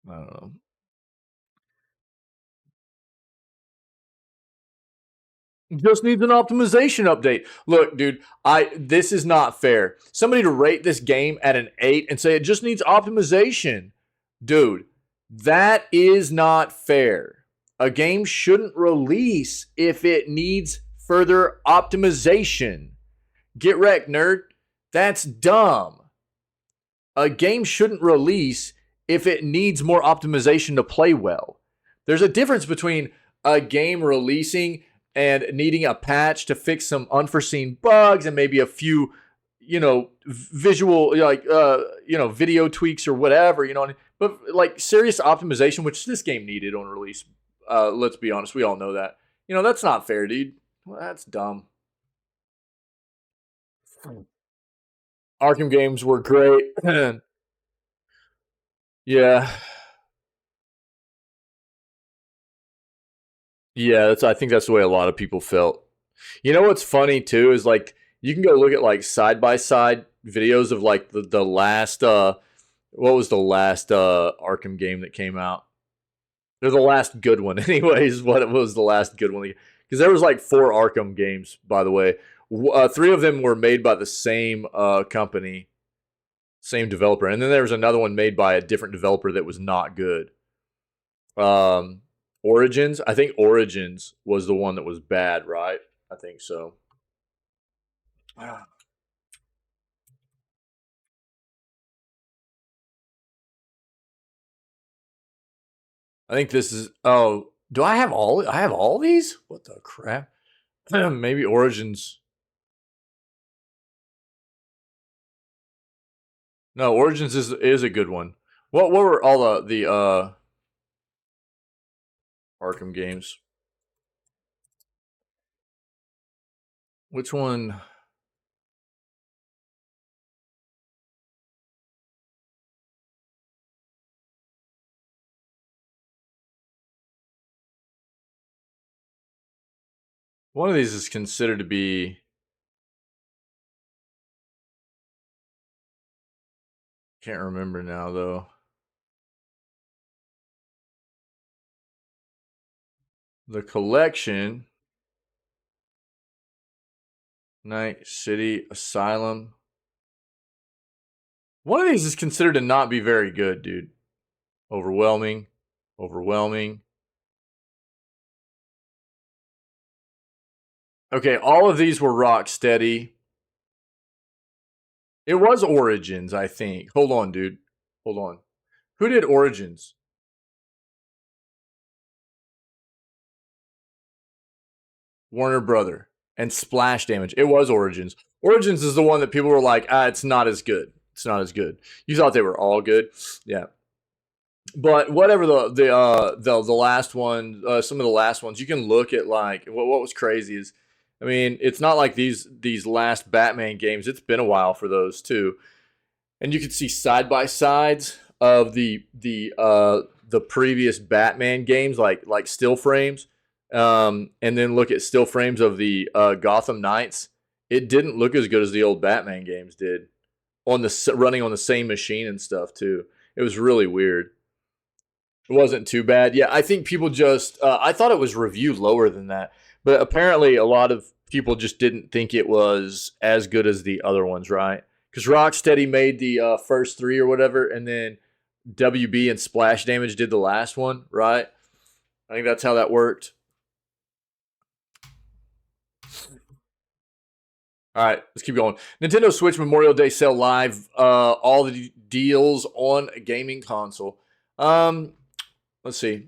I don't know. Just needs an optimization update. Look, dude, this is not fair. Somebody to rate this game at an 8 and say it just needs optimization. Dude, that is not fair. A game shouldn't release if it needs further optimization. Get wrecked, nerd. That's dumb. A game shouldn't release if it needs more optimization to play well. There's a difference between a game releasing and needing a patch to fix some unforeseen bugs and maybe a few, visual, video tweaks or whatever, but like serious optimization, which this game needed on release. Let's be honest, we all know that. That's not fair, dude. Well, that's dumb. Arkham games were great. Yeah. Yeah, I think that's the way a lot of people felt. You know what's funny too is like you can go look at like side by side videos of like the last what was the last Arkham game that came out? They're the last good one, anyways. What it was the last good one because there was like 4 Arkham games, by the way. 3 of them were made by the same company, same developer, and then there was another one made by a different developer that was not good. Origins. I think Origins was the one that was bad, right? I think so. I think this is. Oh, do I have all? I have all these. What the crap? Maybe Origins. No, Origins is a good one. What were all the Arkham games? Which one? One of these is considered to be. Can't remember now though. The collection. Night City Asylum. One of these is considered to not be very good, dude. Overwhelming. Overwhelming. Okay, all of these were Rocksteady. It was Origins, I think. Hold on, dude. Hold on. Who did Origins? Warner Brother. And Splash Damage. It was Origins. Origins is the one that people were like, it's not as good. It's not as good. You thought they were all good? Yeah. But whatever the last one, some of the last ones, you can look at like what was crazy is, I mean, it's not like these last Batman games. It's been a while for those too, and you can see side by sides of the previous Batman games, like still frames, and then look at still frames of the Gotham Knights. It didn't look as good as the old Batman games did on the running on the same machine and stuff too. It was really weird. It wasn't too bad. Yeah, I think people just. I thought it was reviewed lower than that, but apparently a lot of people just didn't think it was as good as the other ones, right? Because Rocksteady made the first 3 or whatever, and then WB and Splash Damage did the last one, right? I think that's how that worked. All right, let's keep going. Nintendo Switch Memorial Day sale live. All the deals on a gaming console. Let's see.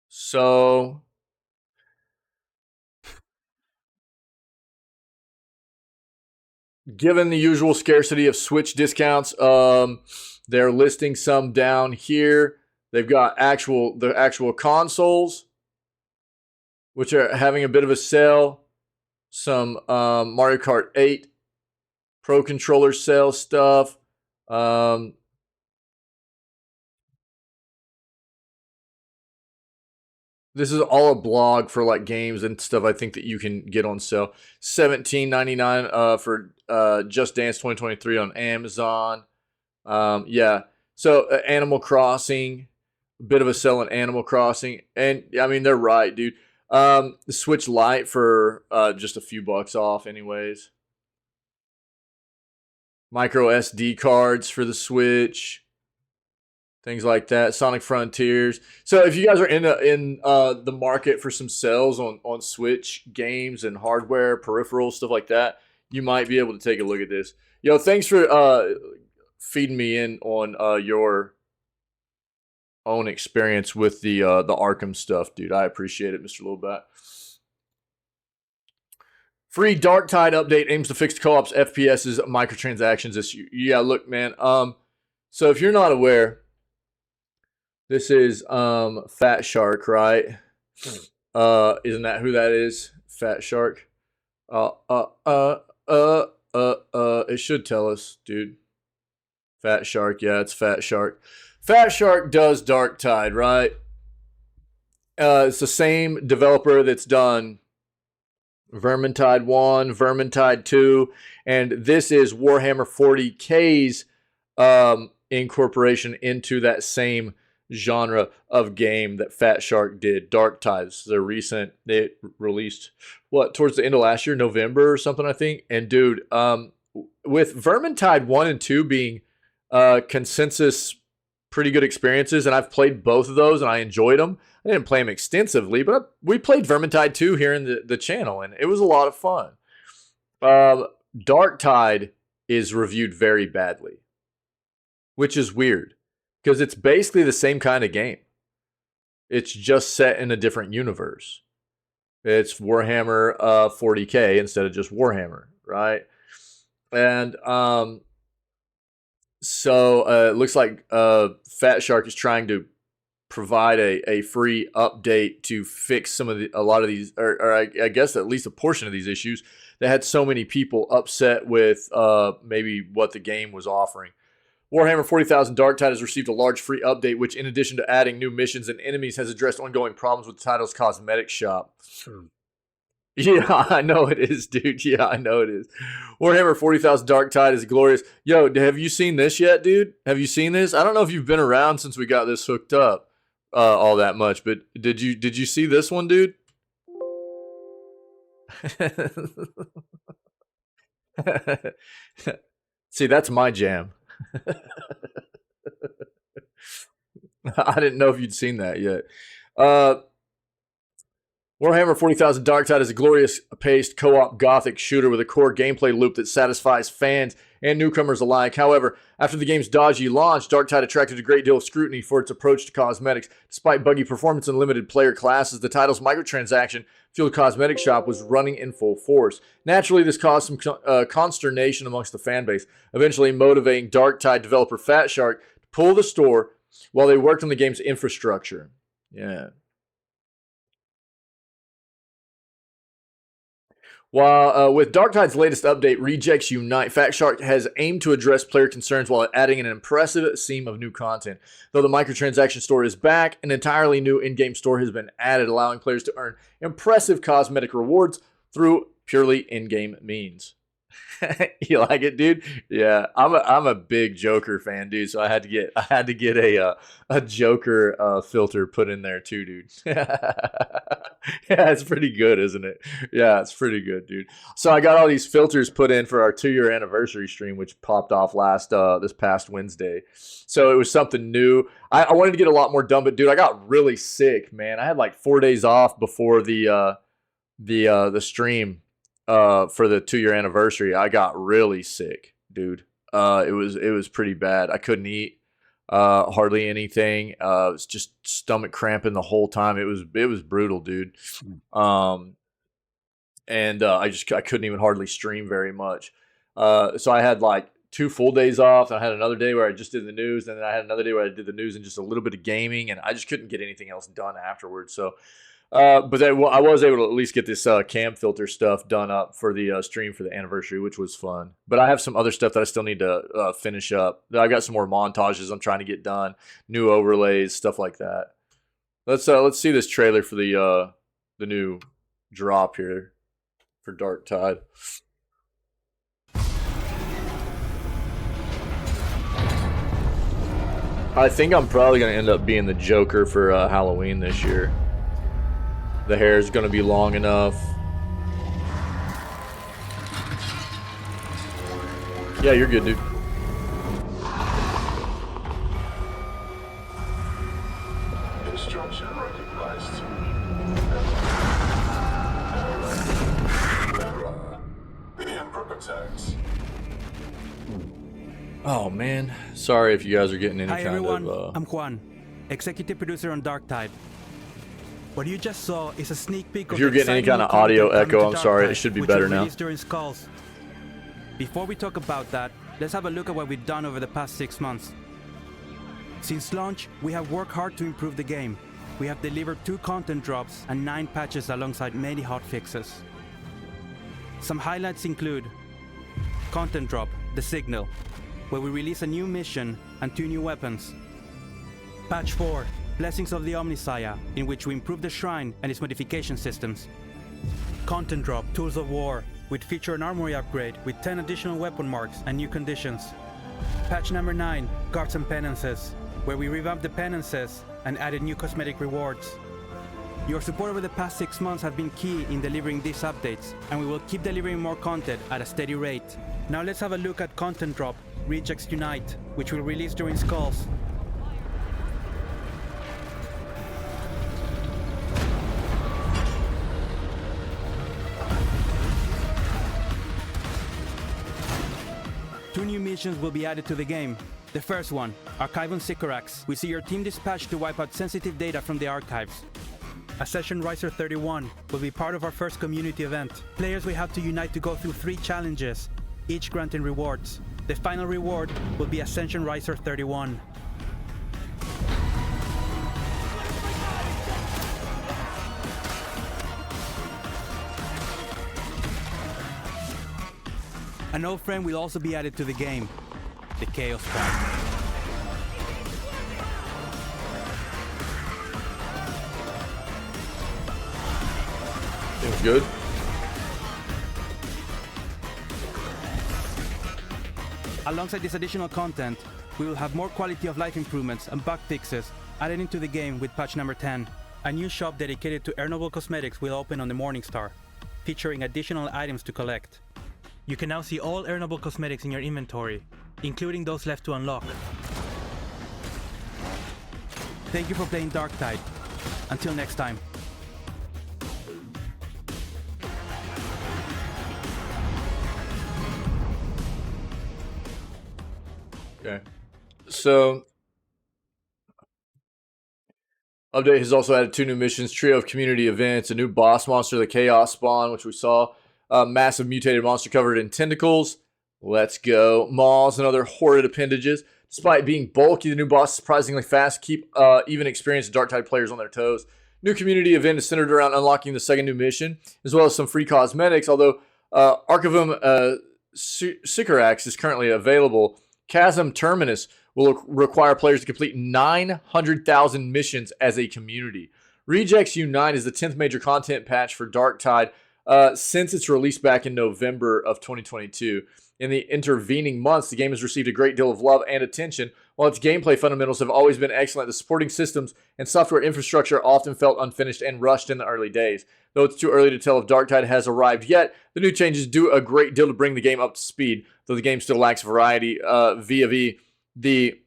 So, given the usual scarcity of Switch discounts, they're listing some down here. They've got the actual consoles, which are having a bit of a sale. Some Mario Kart 8 Pro Controller sale stuff. This is all a blog for like games and stuff. I think that you can get on sale. $17.99 for Just Dance 2023 on Amazon. Yeah. So Animal Crossing, a bit of a sell on Animal Crossing, and I mean they're right, dude. The Switch Lite for just a few bucks off, anyways. Micro SD cards for the Switch. Things like that, Sonic Frontiers. So if you guys are in the market for some sales on Switch games and hardware, peripherals, stuff like that, you might be able to take a look at this. Yo, thanks for feeding me in on your own experience with the Arkham stuff, dude. I appreciate it, Mr. Littlebat. Free Dark Tide update aims to fix co-op's FPS's microtransactions issue. Yeah, look, man. So if you're not aware, this is Fat Shark, right? Isn't that who that is? Fat Shark. It should tell us, dude. Fat Shark, yeah, it's Fat Shark. Fat Shark does Dark Tide, right? It's the same developer that's done Vermintide 1, Vermintide 2, and this is Warhammer 40K's incorporation into that same genre of game that Fat Shark did, Dark Tides. They're recent. They released towards the end of last year, November or something, I think. And dude, with Vermintide 1 and 2 being consensus pretty good experiences, and I've played both of those and I enjoyed them. I didn't play them extensively, but we played Vermintide 2 here in the channel, and it was a lot of fun. Dark Tide is reviewed very badly, which is weird because it's basically the same kind of game. It's just set in a different universe. It's Warhammer 40K instead of just Warhammer, right? And so it looks like Fat Shark is trying to provide a free update to fix a lot of these, or I guess at least a portion of these issues that had so many people upset with maybe what the game was offering. Warhammer 40,000 Dark Tide has received a large free update, which, in addition to adding new missions and enemies, has addressed ongoing problems with the title's cosmetic shop. Yeah, I know it is, dude. Yeah, I know it is. Warhammer 40,000 Dark Tide is glorious. Yo, have you seen this yet, dude? Have you seen this? I don't know if you've been around since we got this hooked up all that much, but did you see this one, dude? See, that's my jam. I didn't know if you'd seen that yet. Warhammer 40,000 Dark Tide is a glorious paced co-op gothic shooter with a core gameplay loop that satisfies fans and newcomers alike. However, after the game's dodgy launch, Dark Tide attracted a great deal of scrutiny for its approach to cosmetics. Despite buggy performance and limited player classes, the title's microtransaction-fueled cosmetic shop was running in full force. Naturally, this caused some consternation amongst the fanbase, eventually motivating Dark Tide developer Fat Shark to pull the store while they worked on the game's infrastructure. Yeah. While with Dark Tide's latest update, Rejects Unite, Fat Shark has aimed to address player concerns while adding an impressive seam of new content. Though the microtransaction store is back, an entirely new in-game store has been added, allowing players to earn impressive cosmetic rewards through purely in-game means. You like it, dude? Yeah, I'm a big Joker fan, dude. So I had to get a Joker filter put in there too, dude. Yeah, it's pretty good, isn't it? Yeah, it's pretty good, dude. So I got all these filters put in for our 2-year anniversary stream, which popped off this past Wednesday. So it was something new. I wanted to get a lot more done, but dude, I got really sick, man. I had like 4 days off before the stream. for the 2-year anniversary, I got really sick, dude. It was pretty bad. I couldn't eat hardly anything. It was just stomach cramping the whole time. It was brutal, dude. And I couldn't even hardly stream very much. So I had like 2 full days off. I had another day where I just did the news, and then I had another day where I did the news and just a little bit of gaming, and I just couldn't get anything else done afterwards. So, but then I was able to at least get this cam filter stuff done up for the stream for the anniversary, which was fun. But I have some other stuff that I still need to finish up. I've got some more montages I'm trying to get done, new overlays, stuff like that. Let's see this trailer for the new drop here for Dark Tide. I think I'm probably going to end up being the Joker for Halloween this year. The hair is going to be long enough. Yeah, you're good, dude. Instruction recognized. The Emperor protects. Oh man, sorry if you guys are getting any Hi kind everyone, of. I'm Juan, executive producer on Dark Tide. What you just saw is a sneak peek. If you're getting any kind of audio echo, I'm sorry. It should be better now. During Skulls. Before we talk about that, let's have a look at what we've done over the past 6 months. Since launch, we have worked hard to improve the game. We have delivered 2 content drops and 9 patches alongside many hot fixes. Some highlights include content drop, The Signal, where we release a new mission and 2 new weapons. Patch 4, Blessings of the Omnisaya, in which we improve the shrine and its modification systems. Content drop, Tools of War, which feature an armory upgrade with 10 additional weapon marks and new conditions. Patch number 9, Guards and Penances, where we revamped the penances and added new cosmetic rewards. Your support over the past 6 months has been key in delivering these updates, and we will keep delivering more content at a steady rate. Now let's have a look at content drop, Rejects Unite, which will release during Skulls. Two new missions will be added to the game. The first one, Archive on Sycorax. We see your team dispatched to wipe out sensitive data from the archives. Ascension Riser 31 will be part of our first community event. Players will have to unite to go through 3 challenges, each granting rewards. The final reward will be Ascension Riser 31. An old friend will also be added to the game, the Chaos Pack. Seems good. Alongside this additional content, we will have more quality of life improvements and bug fixes added into the game with patch number 10. A new shop dedicated to earnable cosmetics will open on the Morningstar, featuring additional items to collect. You can now see all earnable cosmetics in your inventory, including those left to unlock. Thank you for playing Dark Tide. Until next time. Okay. So, update has also added 2 new missions, trio of community events, a new boss monster, the Chaos Spawn, which we saw, a massive mutated monster covered in tentacles. Let's go. Maws and other horrid appendages. Despite being bulky, the new boss is surprisingly fast, keep even experienced Dark Tide players on their toes. New community event is centered around unlocking the second new mission, as well as some free cosmetics, although Archivum Sycorax is currently available. Chasm Terminus will require players to complete 900,000 missions as a community. Rejects Unite is the 10th major content patch for Dark Tide since its release back in November of 2022. In the intervening months, the game has received a great deal of love and attention. While its gameplay fundamentals have always been excellent, the supporting systems and software infrastructure often felt unfinished and rushed in the early days. Though it's too early to tell if Dark Tide has arrived yet, the new changes do a great deal to bring the game up to speed, though the game still lacks variety via the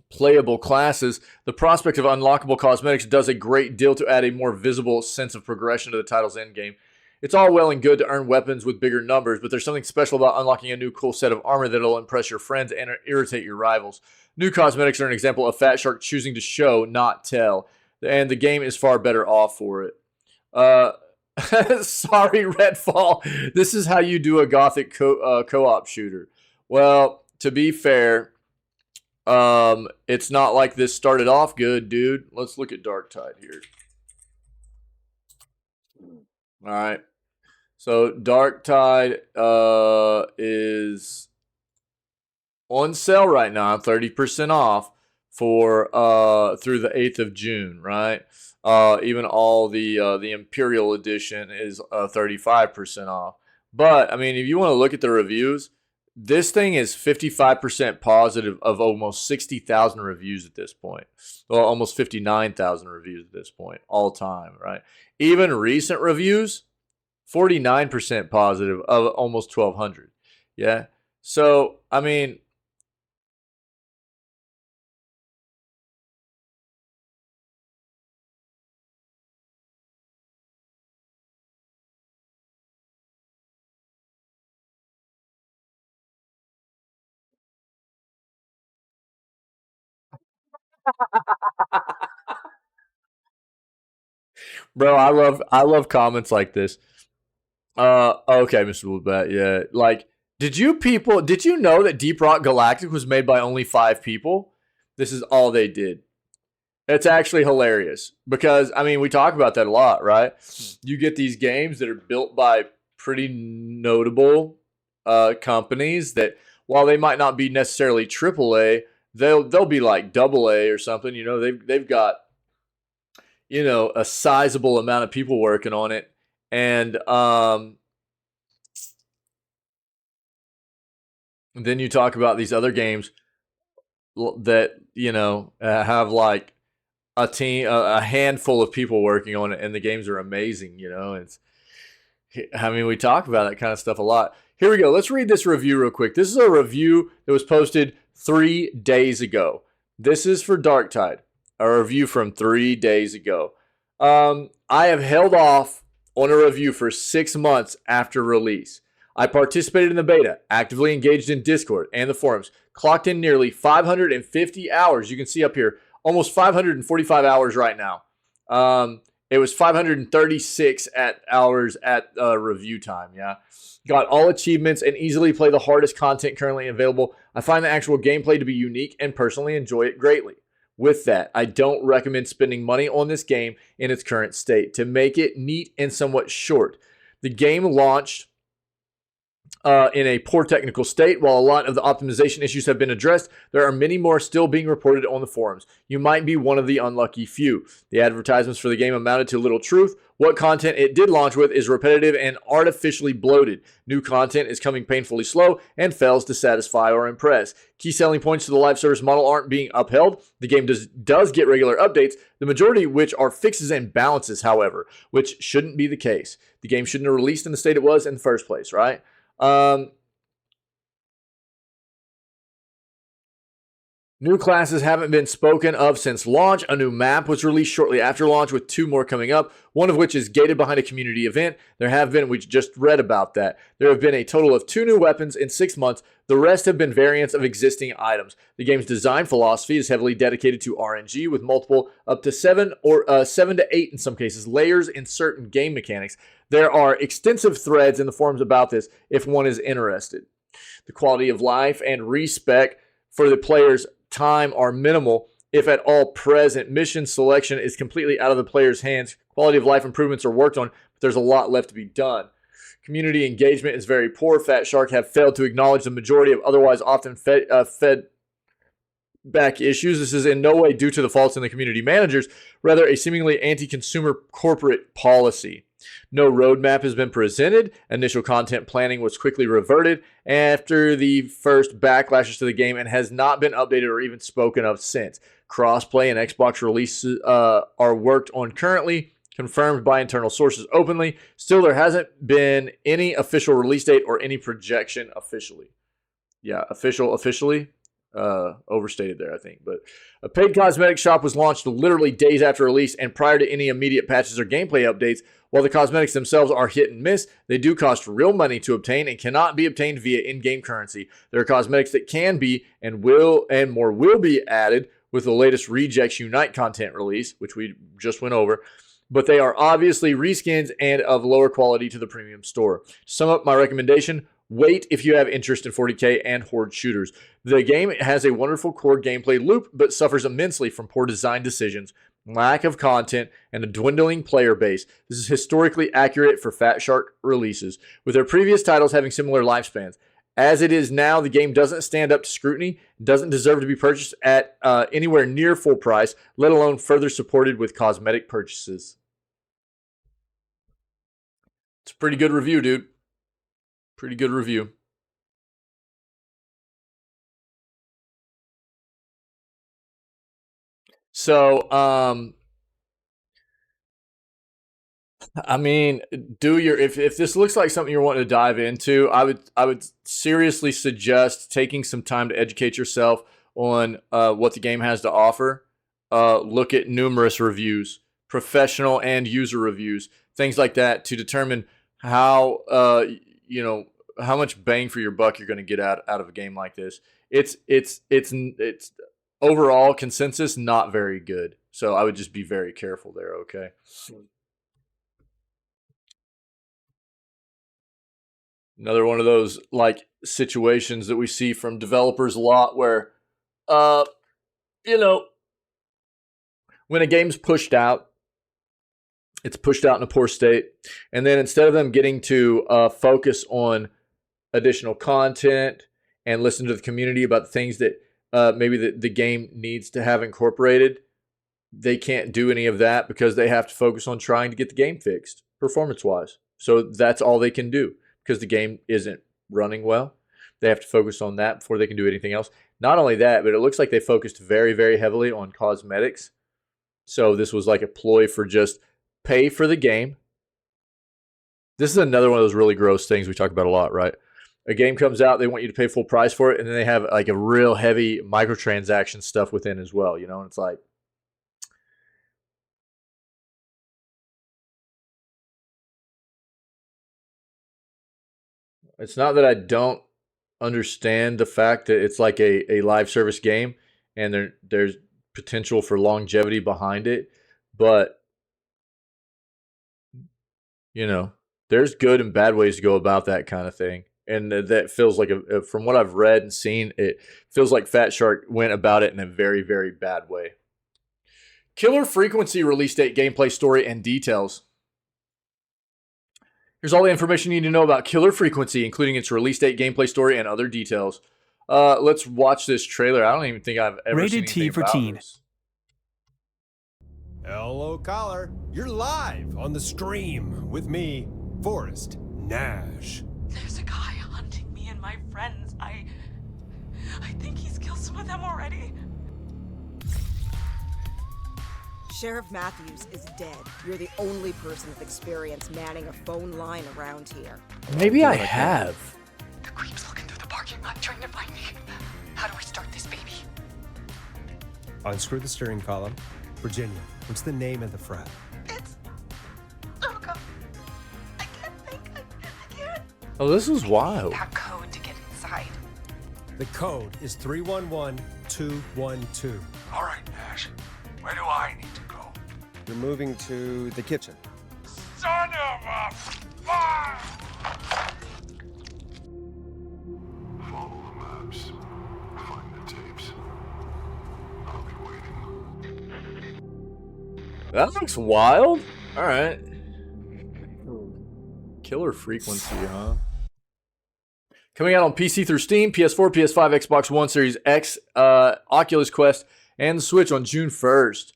playable classes. The prospect of unlockable cosmetics does a great deal to add a more visible sense of progression to the title's endgame. It's all well and good to earn weapons with bigger numbers, but there's something special about unlocking a new cool set of armor that'll impress your friends and irritate your rivals. New cosmetics are an example of Fat Shark choosing to show, not tell, and the game is far better off for it. Sorry, Redfall. This is how you do a gothic co-op shooter. Well, to be fair, it's not like this started off good, dude. Let's look at Darktide here. All right. So Darktide is on sale right now, 30% off for through the 8th of June, right? Even all the Imperial Edition is 35% off. But I mean, if you want to look at the reviews, this thing is 55% positive of almost 60,000 reviews at this point. Well, almost 59,000 reviews at this point, all time, right? Even recent reviews, 49% positive of almost 1,200. Yeah. So, I mean, bro, I love comments like this. Okay, Mr. Bluebat, yeah. Like, did you know that Deep Rock Galactic was made by only 5 people? This is all they did. It's actually hilarious because, I mean, we talk about that a lot, right? You get these games that are built by pretty notable companies that, while they might not be necessarily AAA, they'll be like AA or something. You know, they've got, you know, a sizable amount of people working on it, and then you talk about these other games that, you know, have like a team, a handful of people working on it, and the games are amazing. You know, I mean, we talk about that kind of stuff a lot. Here we go. Let's read this review real quick. This is a review that was posted 3 days ago. This is for Darktide, a review from 3 days ago. I have held off on a review for 6 months after release. I participated in the beta, actively engaged in Discord and the forums, clocked in nearly 550 hours. You can see up here, almost 545 hours right now. It was 536 hours at review time, yeah. Got all achievements and easily play the hardest content currently available. I find the actual gameplay to be unique and personally enjoy it greatly. With that, I don't recommend spending money on this game in its current state. To make it neat and somewhat short, the game launched in a poor technical state. While a lot of the optimization issues have been addressed, there are many more still being reported on the forums. You might be one of the unlucky few. The advertisements for the game amounted to little truth. What content it did launch with is repetitive and artificially bloated. New content is coming painfully slow and fails to satisfy or impress. Key selling points to the live service model aren't being upheld. The game does get regular updates, the majority of which are fixes and balances, however, which shouldn't be the case. The game shouldn't have released in the state it was in the first place, right? New classes haven't been spoken of since launch. A new map was released shortly after launch with 2 more coming up, one of which is gated behind a community event. We just read about that. There have been a total of 2 new weapons in 6 months. The rest have been variants of existing items. The game's design philosophy is heavily dedicated to RNG with multiple up to 7 to 8 in some cases layers in certain game mechanics. There are extensive threads in the forums about this if one is interested. The quality of life and respect for the player's time are minimal, if at all present. Mission selection is completely out of the player's hands. Quality of life improvements are worked on, but there's a lot left to be done. Community engagement is very poor. Fat Shark have failed to acknowledge the majority of otherwise often fed back issues. This is in no way due to the faults in the community managers, rather a seemingly anti-consumer corporate policy. No roadmap has been presented. Initial content planning was quickly reverted after the first backlashes to the game and has not been updated or even spoken of since. Crossplay and Xbox releases are worked on currently, confirmed by internal sources openly. Still, there hasn't been any official release date or any projection officially. Yeah, officially. overstated there, I think. But a paid cosmetic shop was launched literally days after release and prior to any immediate patches or gameplay updates. While the cosmetics themselves are hit and miss, they do cost real money to obtain and cannot be obtained via in-game currency. There are cosmetics that can be and more will be added with the latest Rejects Unite content release, which we just went over. But they are obviously reskins and of lower quality to the premium store. To sum up my recommendation, wait if you have interest in 40K and Horde shooters. The game has a wonderful core gameplay loop, but suffers immensely from poor design decisions, lack of content, and a dwindling player base. This is historically accurate for Fat Shark releases, with their previous titles having similar lifespans. As it is now, the game doesn't stand up to scrutiny, doesn't deserve to be purchased at anywhere near full price, let alone further supported with cosmetic purchases. It's a pretty good review, dude. Pretty good review. So, I mean, if this looks like something you're wanting to dive into, I would seriously suggest taking some time to educate yourself on what the game has to offer. Look at numerous reviews, professional and user reviews, things like that, to determine how how much bang for your buck you're going to get out of a game like this. It's overall consensus not very good. So I would just be very careful there, okay? Another one of those like situations that we see from developers a lot where when a game's pushed out, it's pushed out in a poor state, and then instead of them getting to focus on additional content and listen to the community about the things that maybe the game needs to have incorporated, they can't do any of that because they have to focus on trying to get the game fixed performance-wise. So that's all they can do because the game isn't running well. They have to focus on that before they can do anything else. Not only that, but it looks like they focused very, very heavily on cosmetics. So this was like a ploy for just pay for the game. This is another one of those really gross things we talk about a lot, right? A game comes out, they want you to pay full price for it, and then they have like a real heavy microtransaction stuff within as well, and it's like, it's not that I don't understand the fact that it's like a live service game and there's potential for longevity behind it, but there's good and bad ways to go about that kind of thing. And that feels like, from what I've read and seen, it feels like Fat Shark went about it in a very, very bad way. Killer Frequency release date, gameplay, story, and details. Here's all the information you need to know about Killer Frequency, including its release date, gameplay, story, and other details. Let's watch this trailer. I don't even think I've ever seen anything about this. Hello, caller. You're live on the stream with me, Forrest Nash. There's a guy hunting me and my friends. I think he's killed some of them already. Sheriff Matthews is dead. You're the only person with experience manning a phone line around here. Maybe I have. The creep's looking through the parking lot trying to find me. How do I start this baby? Unscrew the steering column. Virginia, what's the name of the frat? Oh god. I can't think. I can't. Oh, this is wild. That code to get inside. The code is 311212. All right, Nash. Where do I need to go? You're moving to the kitchen. Son of a fuck! Follow the maps. Find the tapes. I'll be waiting. That looks wild. All right. Killer Frequency, huh? Coming out on PC through Steam, PS4, PS5, Xbox One, Series X, Oculus Quest, and the Switch on June 1st.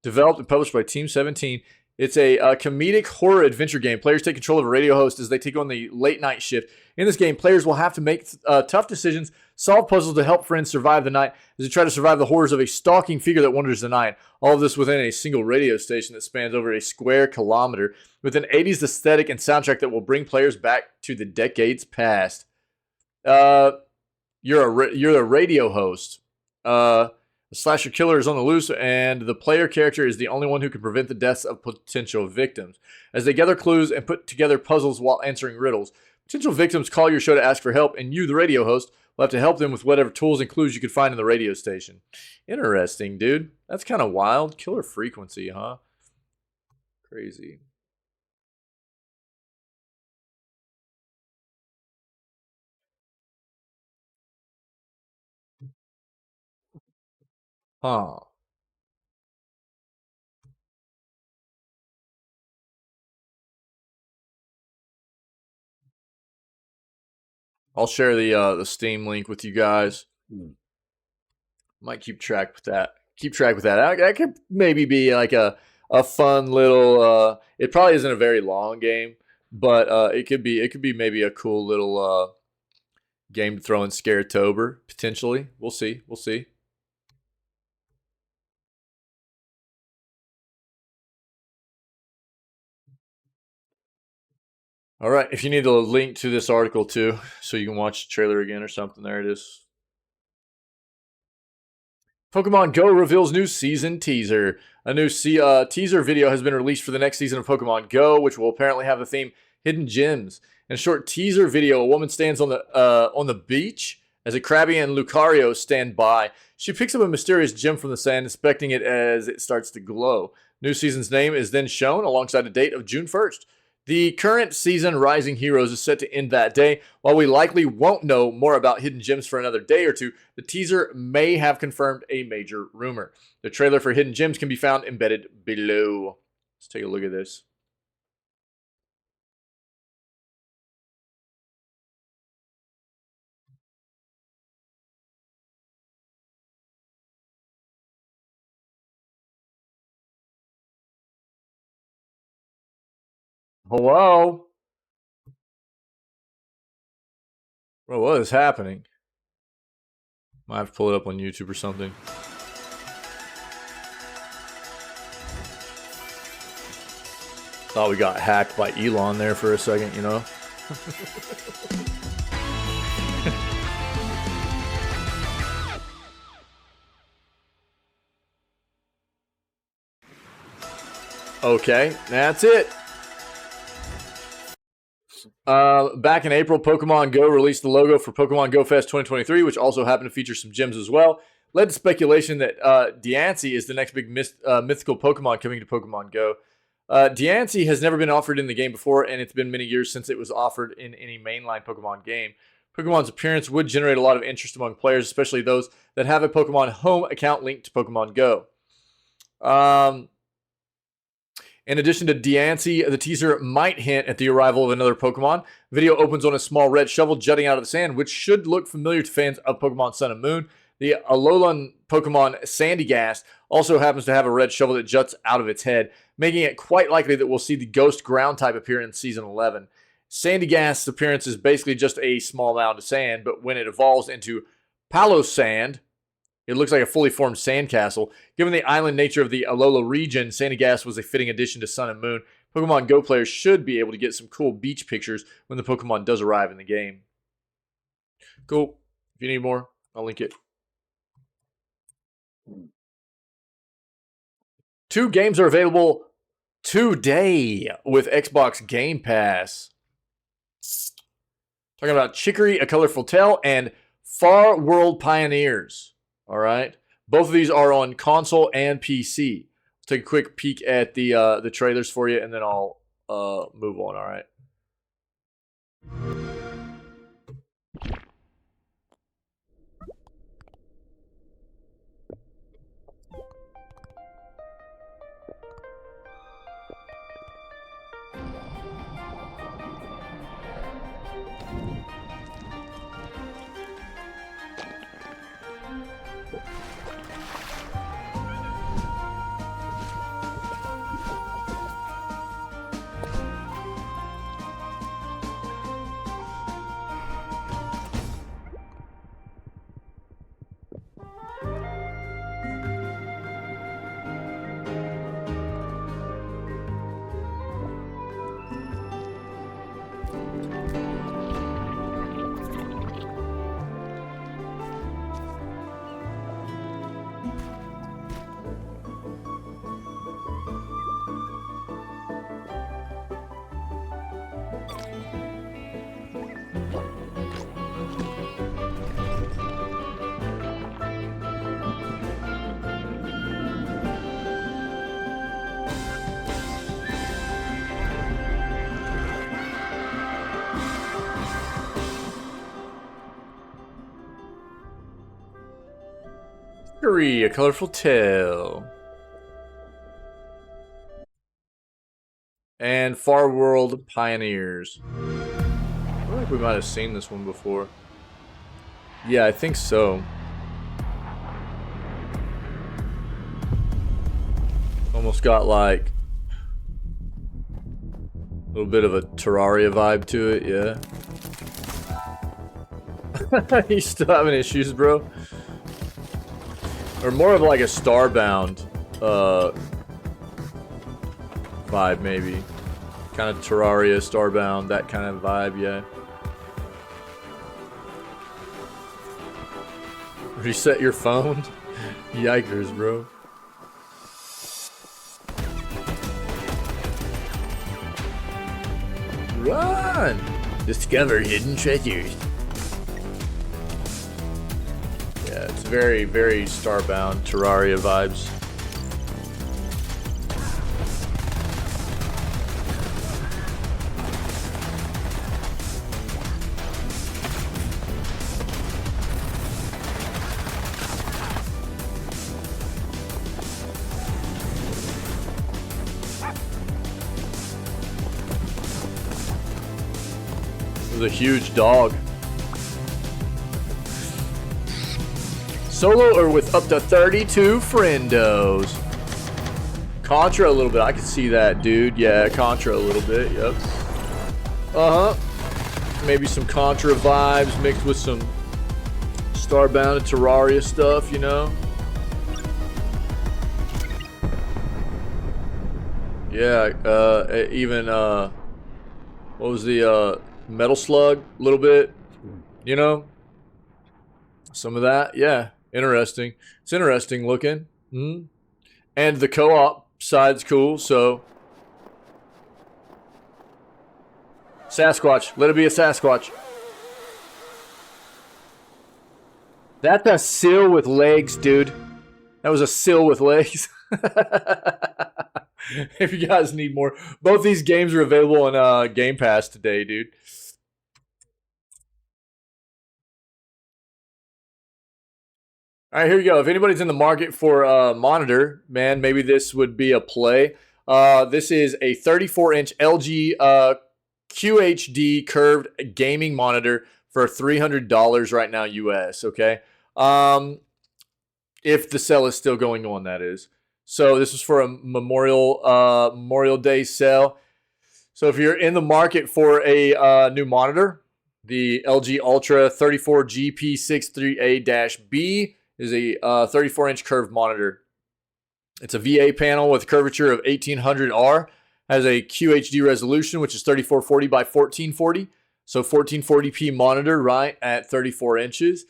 Developed and published by Team 17. It's a comedic horror adventure game. Players take control of a radio host as they take on the late night shift. In this game, players will have to make tough decisions, solve puzzles to help friends survive the night as they try to survive the horrors of a stalking figure that wanders the night. All of this within a single radio station that spans over a square kilometer with an 80s aesthetic and soundtrack that will bring players back to the decades past. You're a radio host. The slasher killer is on the loose, and the player character is the only one who can prevent the deaths of potential victims. As they gather clues and put together puzzles while answering riddles, potential victims call your show to ask for help, and you, the radio host, will have to help them with whatever tools and clues you can find in the radio station. Interesting, dude. That's kind of wild. Killer frequency, huh? Crazy. Huh. I'll share the Steam link with you guys. Might keep track with that. That could maybe be like a fun little. It probably isn't a very long game, but it could be maybe a cool little game to throw in Scaretober potentially. We'll see. All right. If you need a link to this article too, so you can watch the trailer again or something, there it is. Pokemon Go reveals new season teaser. A new teaser video has been released for the next season of Pokemon Go, which will apparently have the theme Hidden Gems. In a short teaser video, a woman stands on the beach as a Krabby and Lucario stand by. She picks up a mysterious gem from the sand, inspecting it as it starts to glow. New season's name is then shown alongside a date of June 1st. The current season, Rising Heroes, is set to end that day. While we likely won't know more about Hidden Gems for another day or two, the teaser may have confirmed a major rumor. The trailer for Hidden Gems can be found embedded below. Let's take a look at this. Hello? Bro, what is happening? Might have to pull it up on YouTube or something. Thought we got hacked by Elon there for a second, you know? Okay, that's it. Back in April, Pokemon Go released the logo for Pokemon Go Fest 2023, which also happened to feature some gems as well. Led to speculation that Diancie is the next big mythical Pokemon coming to Pokemon Go. Diancie has never been offered in the game before, and it's been many years since it was offered in any mainline Pokemon game. Pokemon's appearance would generate a lot of interest among players, especially those that have a Pokemon Home account linked to Pokemon Go. In addition to Diancie, the teaser might hint at the arrival of another Pokemon. Video opens on a small red shovel jutting out of the sand, which should look familiar to fans of Pokemon Sun and Moon. The Alolan Pokemon Sandygast also happens to have a red shovel that juts out of its head, making it quite likely that we'll see the Ghost Ground type appear in Season 11. Sandygast's appearance is basically just a small mound of sand, but when it evolves into Palosand, it looks like a fully formed sandcastle. Given the island nature of the Alola region, Sandygast was a fitting addition to Sun and Moon. Pokemon Go players should be able to get some cool beach pictures when the Pokemon does arrive in the game. Cool. If you need more, I'll link it. 2 games are available today with Xbox Game Pass. Talking about Chicory, A Colorful Tale, and Far World Pioneers. All right. Both of these are on console and PC. Let's take a quick peek at the trailers for you, and then I'll move on. All right. Mercury, a colorful tale. And Far World Pioneers. I feel like we might have seen this one before. Yeah, I think so. Almost got like a little bit of a Terraria vibe to it, yeah. You still having issues, bro? Or more of like a Starbound vibe, maybe. Kind of Terraria, Starbound, that kind of vibe, yeah. Reset your phone? Yikers, bro. Run! Discover hidden treasures. Yeah, it's very, very Starbound, Terraria vibes. A huge dog. Solo or with up to 32 friendos. Contra a little bit. I can see that, dude. Yeah, Contra a little bit. Yep. Maybe some Contra vibes mixed with some Starbound and Terraria stuff, you know? Yeah, even, what was the, Metal Slug, a little bit, you know, some of that, yeah, interesting. It's interesting looking, and the co-op side's cool. So, Sasquatch, let it be a Sasquatch. That's a seal with legs, dude. That was a seal with legs. If you guys need more, both these games are available on Game Pass today, dude. All right, here we go. If anybody's in the market for a monitor, man, maybe this would be a play. This is a 34-inch LG QHD curved gaming monitor for $300 right now, US. Okay, if the sale is still going on, that is. So this is for a Memorial Day sale. So if you're in the market for a new monitor, the LG Ultra 34GP63A-B is a 34-inch curved monitor. It's a VA panel with a curvature of 1800R. Has a QHD resolution, which is 3440 by 1440. So 1440p monitor, right, at 34 inches.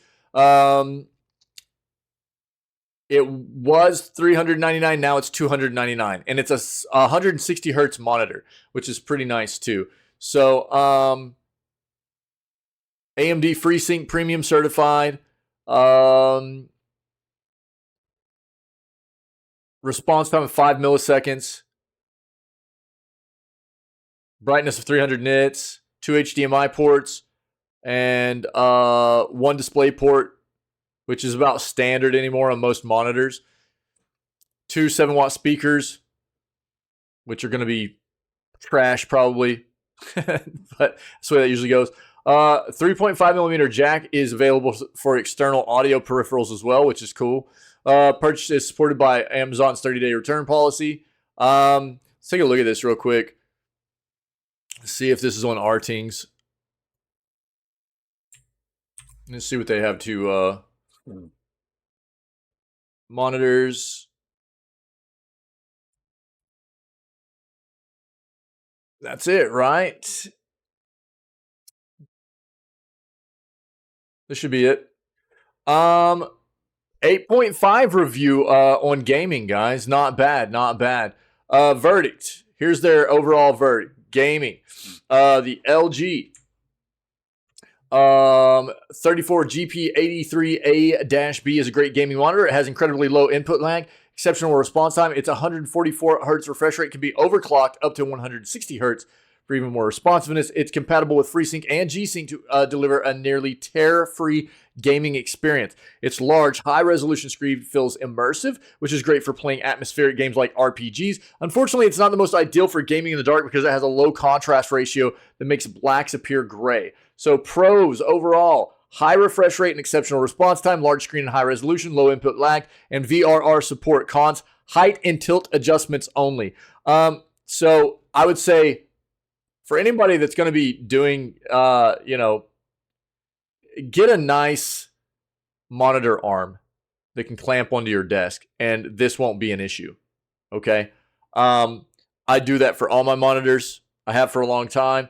It was $399, now it's $299, and it's a 160 hertz monitor, which is pretty nice too. So AMD FreeSync Premium certified. Response time of 5 milliseconds. Brightness of 300 nits. 2 HDMI ports, and 1 display port, which is about standard anymore on most monitors. 2 7-watt speakers, which are going to be trash probably, but that's the way that usually goes. 3.5 millimeter jack is available for external audio peripherals as well, which is cool. Purchase is supported by Amazon's 30-day return policy. Let's take a look at this real quick. See if this is on Artings. Let's see what they have to monitors. That's it, right? This should be it. 8.5 review on gaming, guys. Not bad, not bad. Verdict. Here's their overall verdict. Gaming. The LG 34GP83A-B is a great gaming monitor. It has incredibly low input lag, exceptional response time. It's 144 hertz refresh rate, can be overclocked up to 160 hertz. for even more responsiveness. It's compatible with FreeSync and G-Sync to deliver a nearly tear-free gaming experience. Its large, high-resolution screen feels immersive, which is great for playing atmospheric games like RPGs. Unfortunately, it's not the most ideal for gaming in the dark because it has a low contrast ratio that makes blacks appear gray. So pros overall: high refresh rate and exceptional response time, large screen and high resolution, low input lag, and VRR support. Cons: height and tilt adjustments only. So I would say for anybody that's going to be doing, get a nice monitor arm that can clamp onto your desk, and this won't be an issue. Okay. I do that for all my monitors. I have for a long time.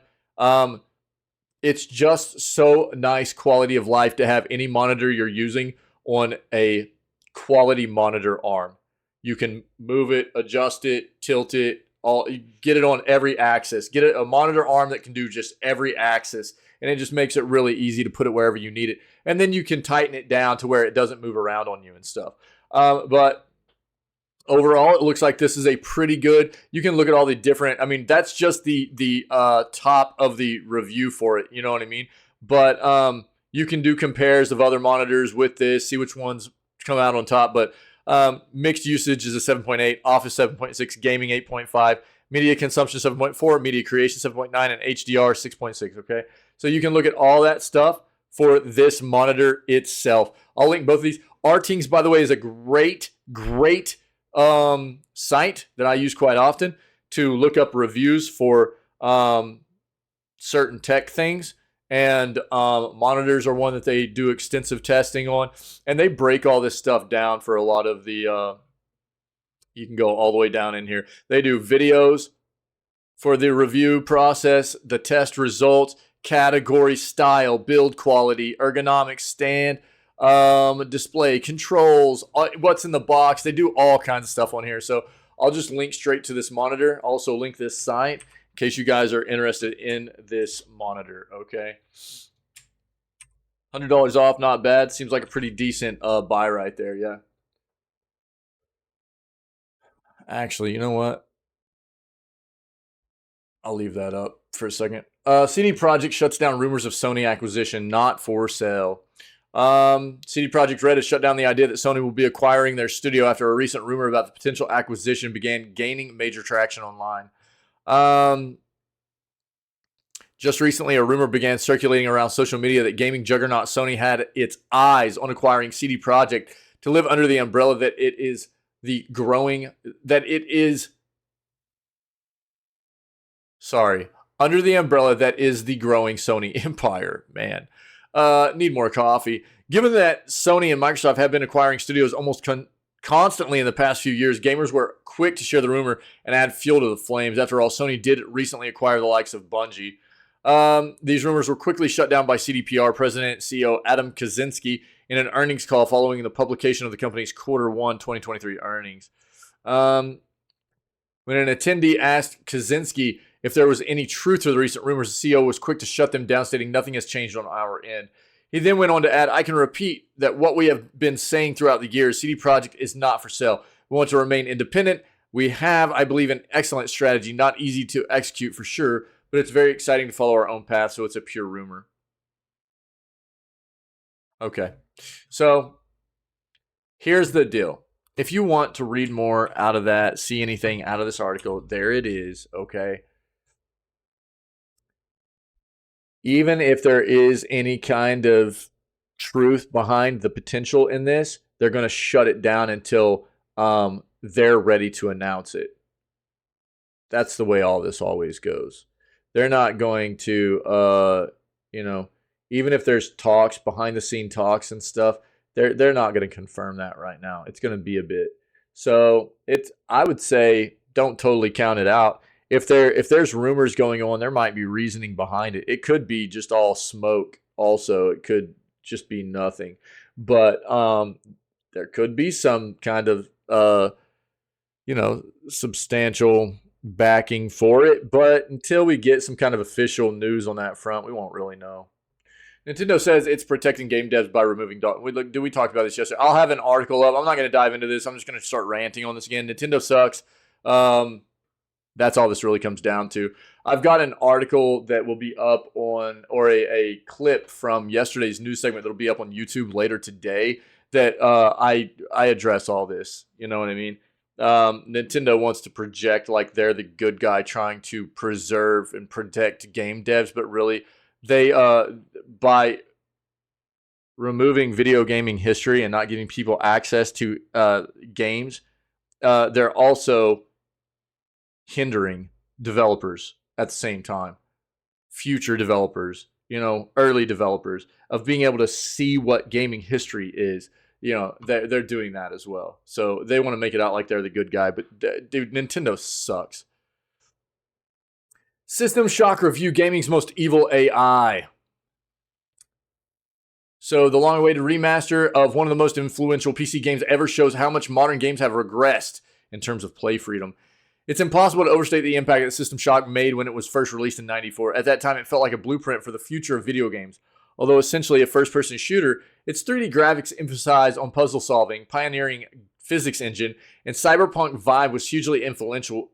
It's just so nice quality of life to have any monitor you're using on a quality monitor arm. You can move it, adjust it, tilt it, get it on every axis. Get a monitor arm that can do just every axis, and it just makes it really easy to put it wherever you need it. And then you can tighten it down to where it doesn't move around on you and stuff. But overall, it looks like this is a pretty good. You can look at all the different. I mean, that's just the top of the review for it. You know what I mean? But you can do compares of other monitors with this, see which ones come out on top. But mixed usage is a 7.8, Office 7.6, Gaming 8.5, Media Consumption 7.4, Media Creation 7.9, and HDR 6.6. Okay, so you can look at all that stuff for this monitor itself. I'll link both of these. Artings, by the way, is a great site that I use quite often to look up reviews for certain tech things, and monitors are one that they do extensive testing on, and they break all this stuff down for a lot of the you can go all the way down in here. They do videos for the review process, the test results, category, style, build quality, ergonomics, stand, display, controls, what's in the box. They do all kinds of stuff on here. So I'll just link straight to this monitor. I'll also link this site in case you guys are interested in this monitor. Okay, $100 off, not bad. Seems like a pretty decent buy right there. Yeah. Actually, you know what? I'll leave that up for a second. CD Projekt shuts down rumors of Sony acquisition, not for sale. CD Projekt Red has shut down the idea that Sony will be acquiring their studio after a recent rumor about the potential acquisition began gaining major traction online. Just recently, a rumor began circulating around social media that gaming juggernaut Sony had its eyes on acquiring CD Projekt to live under the umbrella that it is the growing, under the umbrella that is the growing Sony empire. Man, need more coffee. Given that Sony and Microsoft have been acquiring studios almost constantly in the past few years, gamers were quick to share the rumor and add fuel to the flames. After all, Sony did recently acquire the likes of Bungie. These rumors were quickly shut down by CDPR President and CEO Adam Kaczynski in an earnings call following the publication of the company's Q1 2023 earnings. When an attendee asked Kaczynski if there was any truth to the recent rumors, the CEO was quick to shut them down, stating nothing has changed on our end. He then went on to add, I can repeat that what we have been saying throughout the years, CD Projekt is not for sale. We want to remain independent. We have, I believe, an excellent strategy, not easy to execute for sure, but it's very exciting to follow our own path, so it's a pure rumor. Okay, so here's the deal. If you want to read more out of that, see anything out of this article, there it is, okay? Even if there is any kind of truth behind the potential in this, they're going to shut it down until they're ready to announce it. That's the way all this always goes. They're not going to, even if there's talks, behind the scene talks and stuff, they're not going to confirm that right now. It's going to be a bit. So I would say don't totally count it out. If there's rumors going on, there might be reasoning behind it. It could be just all smoke. Also, it could just be nothing. But there could be some kind of substantial backing for it. But until we get some kind of official news on that front, we won't really know. Nintendo says it's protecting game devs by removing dog. We talked about this yesterday? I'll have an article up. I'm not going to dive into this. I'm just going to start ranting on this again. Nintendo sucks. That's all this really comes down to. I've got an article that will be up on, or a clip from yesterday's news segment that'll be up on YouTube later today that I address all this. You know what I mean? Nintendo wants to project like they're the good guy trying to preserve and protect game devs, but really they by removing video gaming history and not giving people access to games, they're also hindering developers at the same time, future developers, early developers, of being able to see what gaming history is. They're doing that as well. So they want to make it out like they're the good guy, but dude, Nintendo sucks. System Shock review: gaming's most evil AI. So the long-awaited remaster of one of the most influential PC games ever shows how much modern games have regressed in terms of play freedom. It's impossible to overstate the impact that System Shock made when it was first released in '94. At that time, it felt like a blueprint for the future of video games. Although essentially a first-person shooter, its 3D graphics emphasized on puzzle solving, pioneering physics engine, and cyberpunk vibe was hugely influential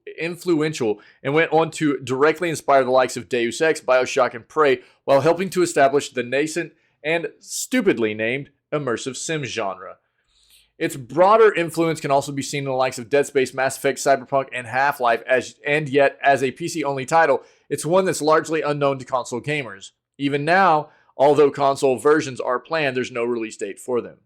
and went on to directly inspire the likes of Deus Ex, BioShock, and Prey, while helping to establish the nascent and stupidly named immersive sim genre. Its broader influence can also be seen in the likes of Dead Space, Mass Effect, Cyberpunk, and Half-Life, and yet, as a PC-only title, it's one that's largely unknown to console gamers. Even now, although console versions are planned, there's no release date for them.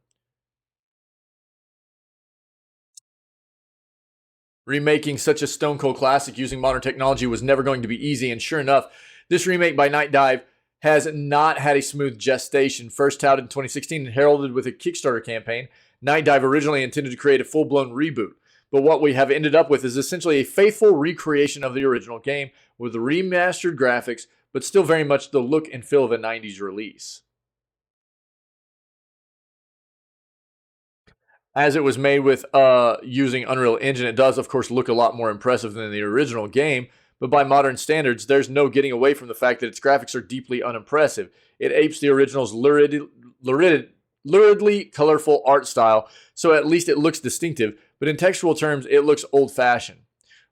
Remaking such a stone cold classic using modern technology was never going to be easy, and sure enough, this remake by Night Dive has not had a smooth gestation. First touted in 2016 and heralded with a Kickstarter campaign, Night Dive originally intended to create a full-blown reboot. But what we have ended up with is essentially a faithful recreation of the original game with remastered graphics, but still very much the look and feel of a 90s release. As it was made with using Unreal Engine, it does, of course, look a lot more impressive than the original game, but by modern standards, there's no getting away from the fact that its graphics are deeply unimpressive. It apes the original's luridly colorful art style, so at least it looks distinctive, but in textual terms, it looks old-fashioned.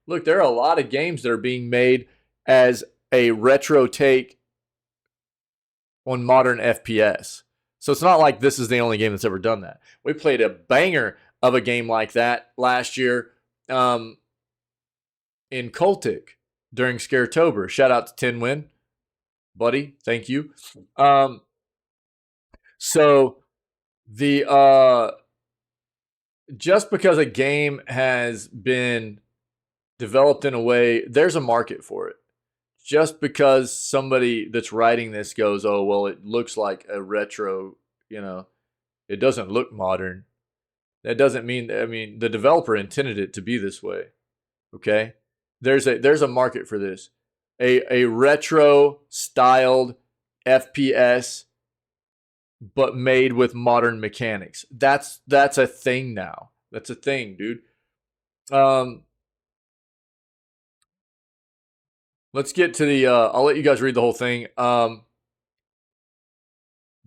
Look, there are a lot of games that are being made as a retro take on modern FPS. So it's not like this is the only game that's ever done that. We played a banger of a game like that last year in Cultic during Scaretober. Shout out to Tinwin, buddy. Thank you. So the just because a game has been developed in a way, there's a market for it. Just because somebody that's writing this goes, oh, well, it looks like a retro, it doesn't look modern. That doesn't mean, the developer intended it to be this way. Okay? There's a market for this. A retro styled FPS, but made with modern mechanics. That's a thing now. That's a thing, dude. Let's get to the, I'll let you guys read the whole thing. But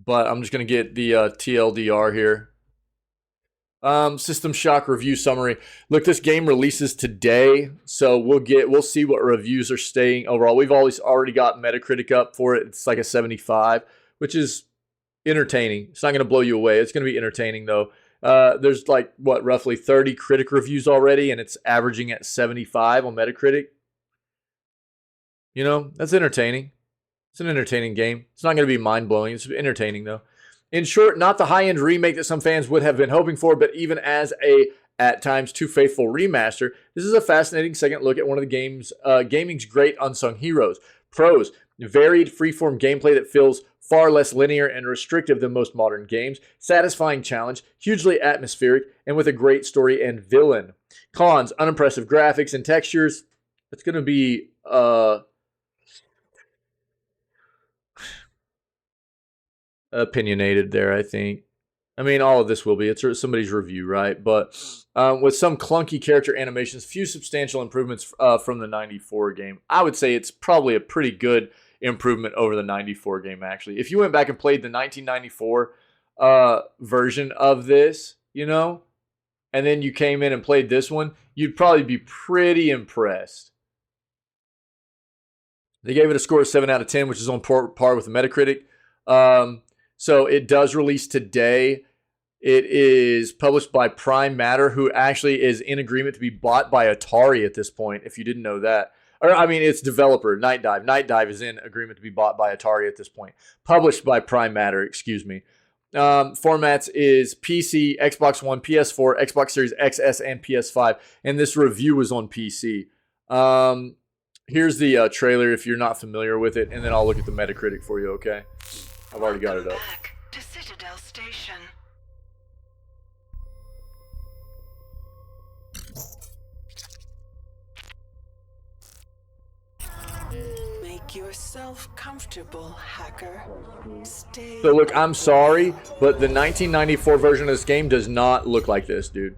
I'm just going to get the TLDR here. System Shock review summary. Look, this game releases today, so we'll see what reviews are staying overall. We've already got Metacritic up for it. It's like a 75, which is entertaining. It's not going to blow you away. It's going to be entertaining, though. There's like, roughly 30 critic reviews already, and it's averaging at 75 on Metacritic. That's entertaining. It's an entertaining game. It's not going to be mind-blowing. It's entertaining, though. In short, not the high-end remake that some fans would have been hoping for, but even as a, at times, too faithful remaster, this is a fascinating second look at one of the gaming's great unsung heroes. Pros: varied freeform gameplay that feels far less linear and restrictive than most modern games. Satisfying challenge, hugely atmospheric, and with a great story and villain. Cons: unimpressive graphics and textures. It's going to be... opinionated there, I think. All of this will be. It's somebody's review, right? But with some clunky character animations, few substantial improvements from the 94 game. I would say it's probably a pretty good improvement over the 94 game, actually. If you went back and played the 1994 version of this, and then you came in and played this one, you'd probably be pretty impressed. They gave it a score of 7 out of 10, which is on par with the Metacritic. So it does release today. It is published by Prime Matter, who actually is in agreement to be bought by Atari at this point, if you didn't know that. Or, I mean, it's developer, Night Dive. Night Dive is in agreement to be bought by Atari at this point. Published by Prime Matter, excuse me. Formats is PC, Xbox One, PS4, Xbox Series XS, and PS5. And this review was on PC. Here's the trailer if you're not familiar with it, and then I'll look at the Metacritic for you, okay? I've already got it up. Back to Citadel Station. Make yourself comfortable, hacker. Stay. So look, I'm sorry, but the 1994 version of this game does not look like this, dude.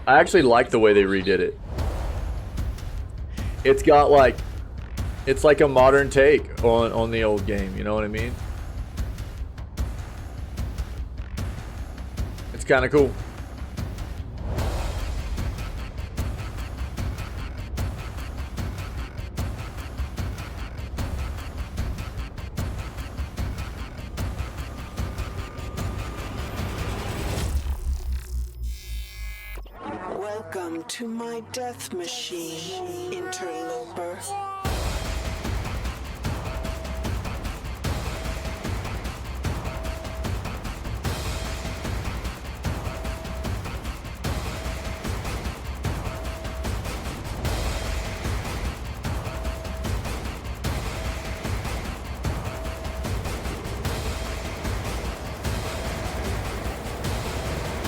I actually like the way they redid it. It's got like, it's like a modern take on the old game, you know what I mean? It's kind of cool. Welcome to my death machine, interloper. It's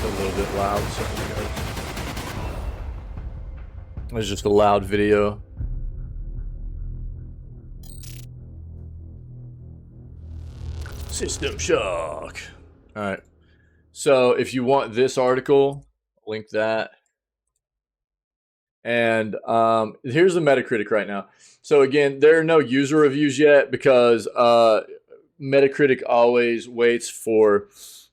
a little bit loud. It's just a loud video. System shock. All right. So if you want this article, link that. And here's the Metacritic right now. So again, there are no user reviews yet because Metacritic always waits for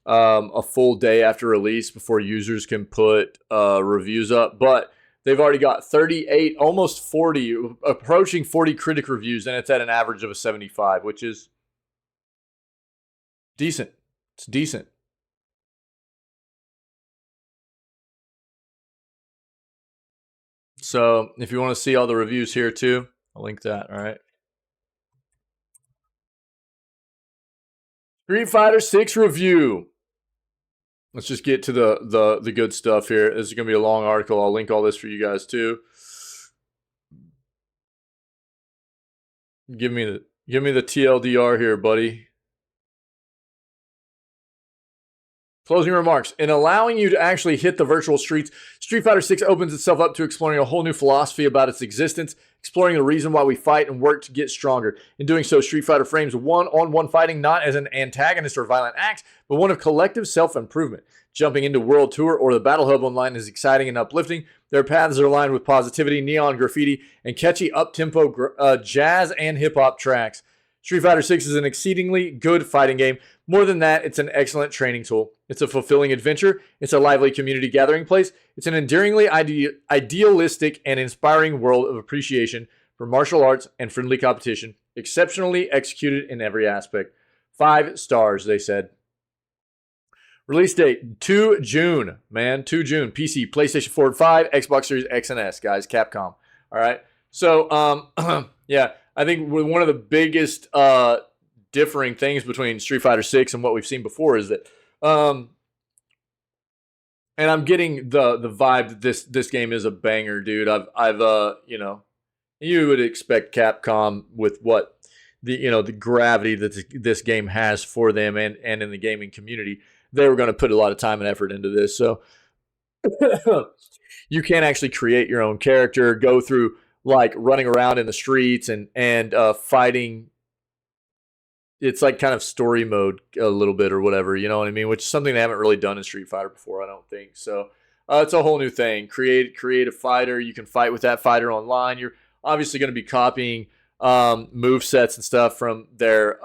a full day after release before users can put reviews up. But they've already got 38, almost 40, approaching 40 critic reviews, and it's at an average of a 75, which is decent. It's decent. So if you want to see all the reviews here too, I'll link that, all right? Street Fighter 6 review. Let's just get to the good stuff here. This is going to be a long article. I'll link all this for you guys too. Give me the TLDR here, buddy. Closing remarks. In allowing you to actually hit the virtual streets, Street Fighter 6 opens itself up to exploring a whole new philosophy about its existence, exploring the reason why we fight and work to get stronger. In doing so, Street Fighter frames one-on-one fighting not as an antagonist or violent act, but one of collective self-improvement. Jumping into World Tour or the Battle Hub Online is exciting and uplifting. Their paths are lined with positivity, neon graffiti, and catchy up-tempo jazz and hip-hop tracks. Street Fighter 6 is an exceedingly good fighting game. More than that, it's an excellent training tool. It's a fulfilling adventure. It's a lively community gathering place. It's an endearingly idealistic and inspiring world of appreciation for martial arts and friendly competition, exceptionally executed in every aspect. 5 stars, they said. Release date, 2 June, man, 2 June. PC, PlayStation 4 and 5, Xbox Series X and S, guys, Capcom. All right. So, yeah, I think one of the biggest differing things between Street Fighter 6 and what we've seen before is that, and I'm getting the vibe that this game is a banger, dude. I've you know, you would expect Capcom with what the gravity that this game has for them and in the gaming community, they were going to put a lot of time and effort into this. So you can't actually create your own character, go through like running around in the streets and fighting. It's like kind of story mode a little bit or whatever, you know what I mean? Which is something they haven't really done in Street Fighter before, I don't think. So it's a whole new thing. Create a fighter. You can fight with that fighter online. You're obviously going to be copying move sets and stuff from their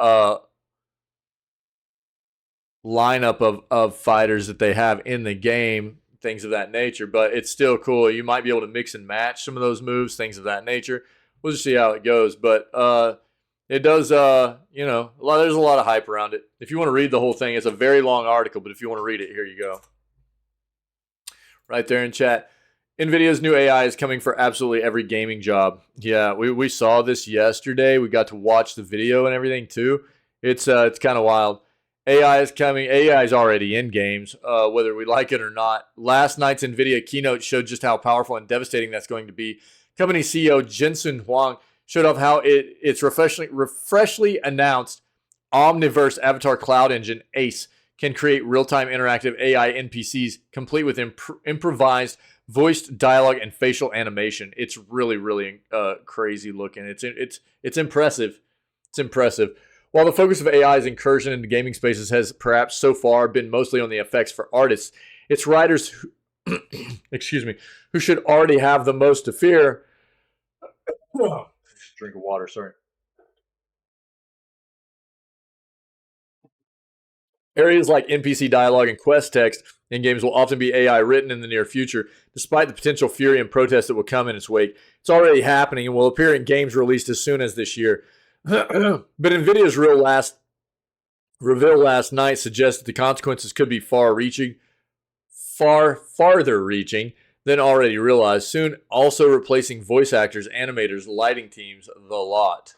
lineup of fighters that they have in the game things of that nature. But it's still cool. You might be able to mix and match some of those moves, things of that nature. We'll just see how it goes. But it does, you know, there's a lot of hype around it. If you want to read the whole thing, it's a very long article, but if you want to read it, here you go. Right there in chat. NVIDIA's new AI is coming for absolutely every gaming job. Yeah, we saw this yesterday. We got to watch the video and everything too. It's kind of wild. AI is coming. AI is already in games, whether we like it or not. Last night's NVIDIA keynote showed just how powerful and devastating that's going to be. Company CEO Jensen Huang showed off how its freshly announced Omniverse Avatar Cloud Engine, ACE, can create real-time interactive AI NPCs complete with improvised voiced dialogue and facial animation. It's really, really crazy looking. It's impressive. It's impressive. While the focus of AI's incursion into gaming spaces has perhaps so far been mostly on the effects for artists, its writers, who, excuse me, who should already have the most to fear. Drink of water, sorry. Areas like NPC dialogue and quest text in games will often be AI written in the near future, despite the potential fury and protest that will come in its wake. It's already happening and will appear in games released as soon as this year. But NVIDIA's reveal last night suggests that the consequences could be farther reaching than already realized, soon also replacing voice actors, animators, lighting teams, the lot.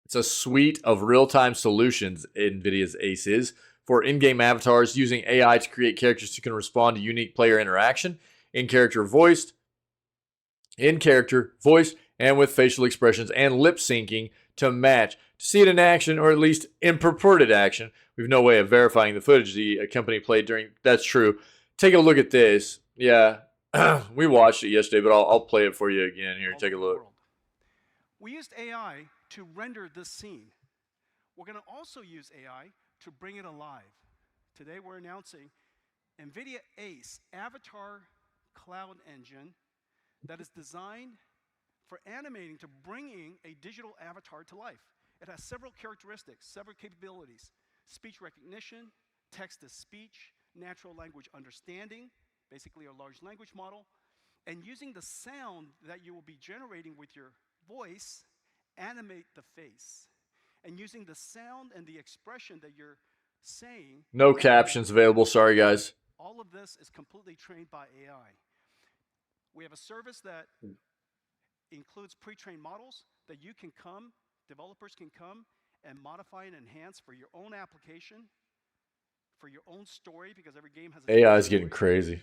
It's a suite of real-time solutions, NVIDIA's ACE is, for in-game avatars using AI to create characters who can respond to unique player interaction, in-character voiced, and with facial expressions and lip syncing to match. To see it in action, or at least in purported action, we have no way of verifying the footage the company played during. That's true. Take a look at this. Yeah, we watched it yesterday, but I'll play it for you again. Here, take a look. We used AI to render this scene. We're going to also use AI to bring it alive. Today we're announcing NVIDIA ACE Avatar Cloud Engine that is designed for animating to bringing a digital avatar to life. It has several characteristics, several capabilities: speech recognition, text-to-speech, natural language understanding, basically a large language model, and using the sound that you will be generating with your voice, animate the face. And using the sound and the expression that you're saying. No captions available, sorry guys. All of this is completely trained by AI. We have a service that includes pre-trained models that you can come, developers can come and modify and enhance for your own application, for your own story, because every game has a AI is getting crazy.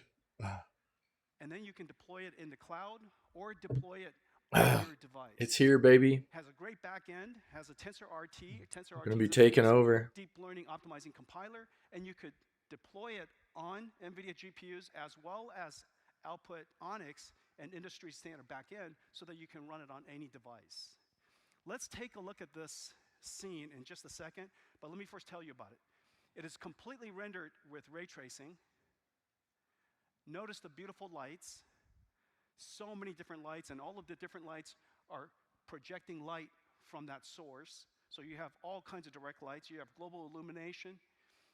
And then you can deploy it in the cloud or deploy it on your device. It's here, baby. Has a great back end, has a TensorRT. Gonna be taking over. Deep learning optimizing compiler, and you could deploy it on NVIDIA GPUs as well as output Onyx and industry standard back end so that you can run it on any device. Let's take a look at this scene in just a second, but let me first tell you about it. It is completely rendered with ray tracing. Notice the beautiful lights. So many different lights, and all of the different lights are projecting light from that source. So you have all kinds of direct lights. You have global illumination.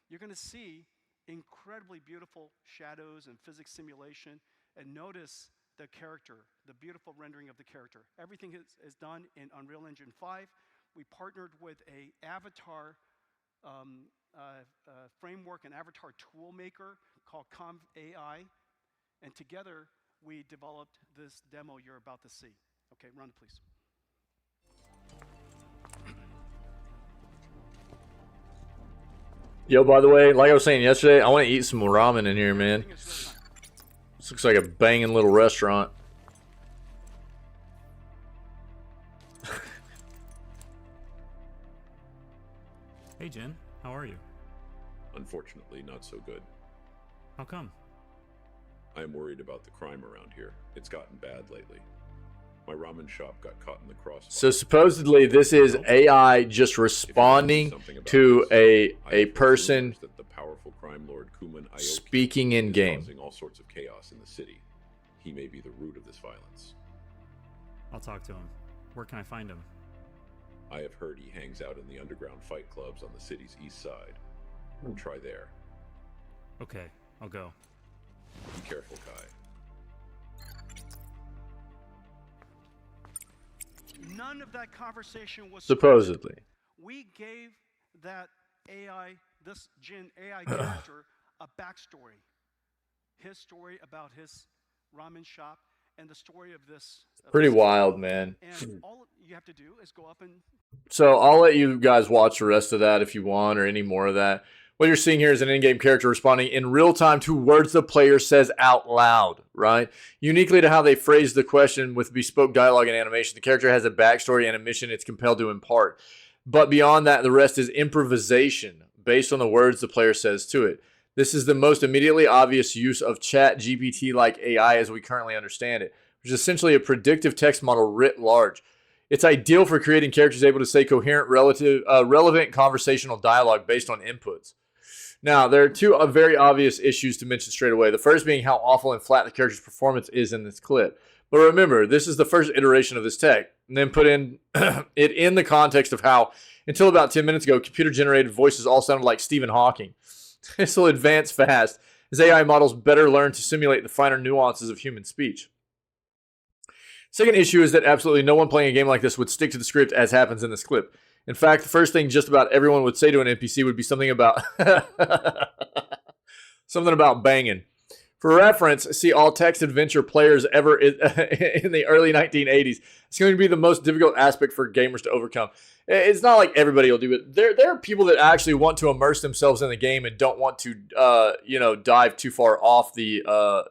You're going to see incredibly beautiful shadows and physics simulation. And notice the character, the beautiful rendering of the character. Everything is done in Unreal Engine 5. We partnered with a avatar framework, an avatar tool maker called ConvAI. And together, we developed this demo you're about to see. Okay, run it, please. Yo, by the way, like I was saying yesterday, I want to eat some ramen in here, man. This looks like a banging little restaurant. Hey, Jen. How are you? Unfortunately, not so good. How come? I am worried about the crime around here. It's gotten bad lately. My ramen shop got caught in the crossfire. So supposedly this is AI just responding to a person that the powerful crime lord Kuman Aoki speaking in game. Causing all sorts of chaos in the city. He may be the root of this violence. I'll talk to him. Where can I find him? I have heard he hangs out in the underground fight clubs on the city's east side. Try there. Okay, I'll go. Be careful, Kai. None of that conversation was Supposedly. We gave that AI, this Jin AI character, a backstory. His story about his ramen shop and the story of this. Pretty wild, man. And all you have to do is go up and. So I'll let you guys watch the rest of that if you want, or any more of that. What you're seeing here is an in-game character responding in real time to words the player says out loud, right? Uniquely to how they phrase the question with bespoke dialogue and animation, the character has a backstory and a mission it's compelled to impart. But beyond that, the rest is improvisation based on the words the player says to it. This is the most immediately obvious use of chat GPT-like AI as we currently understand it, which is essentially a predictive text model writ large. It's ideal for creating characters able to say coherent, relevant conversational dialogue based on inputs. Now, there are two very obvious issues to mention straight away. The first being how awful and flat the character's performance is in this clip. But remember, this is the first iteration of this tech, and then put in it in the context of how, until about 10 minutes ago, computer-generated voices all sounded like Stephen Hawking. This will advance fast as AI models better learn to simulate the finer nuances of human speech. Second issue is that absolutely no one playing a game like this would stick to the script as happens in this clip. In fact, the first thing just about everyone would say to an NPC would be something about banging. For reference, see all text adventure players ever in the early 1980s. It's going to be the most difficult aspect for gamers to overcome. It's not like everybody will do it. There are people that actually want to immerse themselves in the game and don't want to, dive too far off the,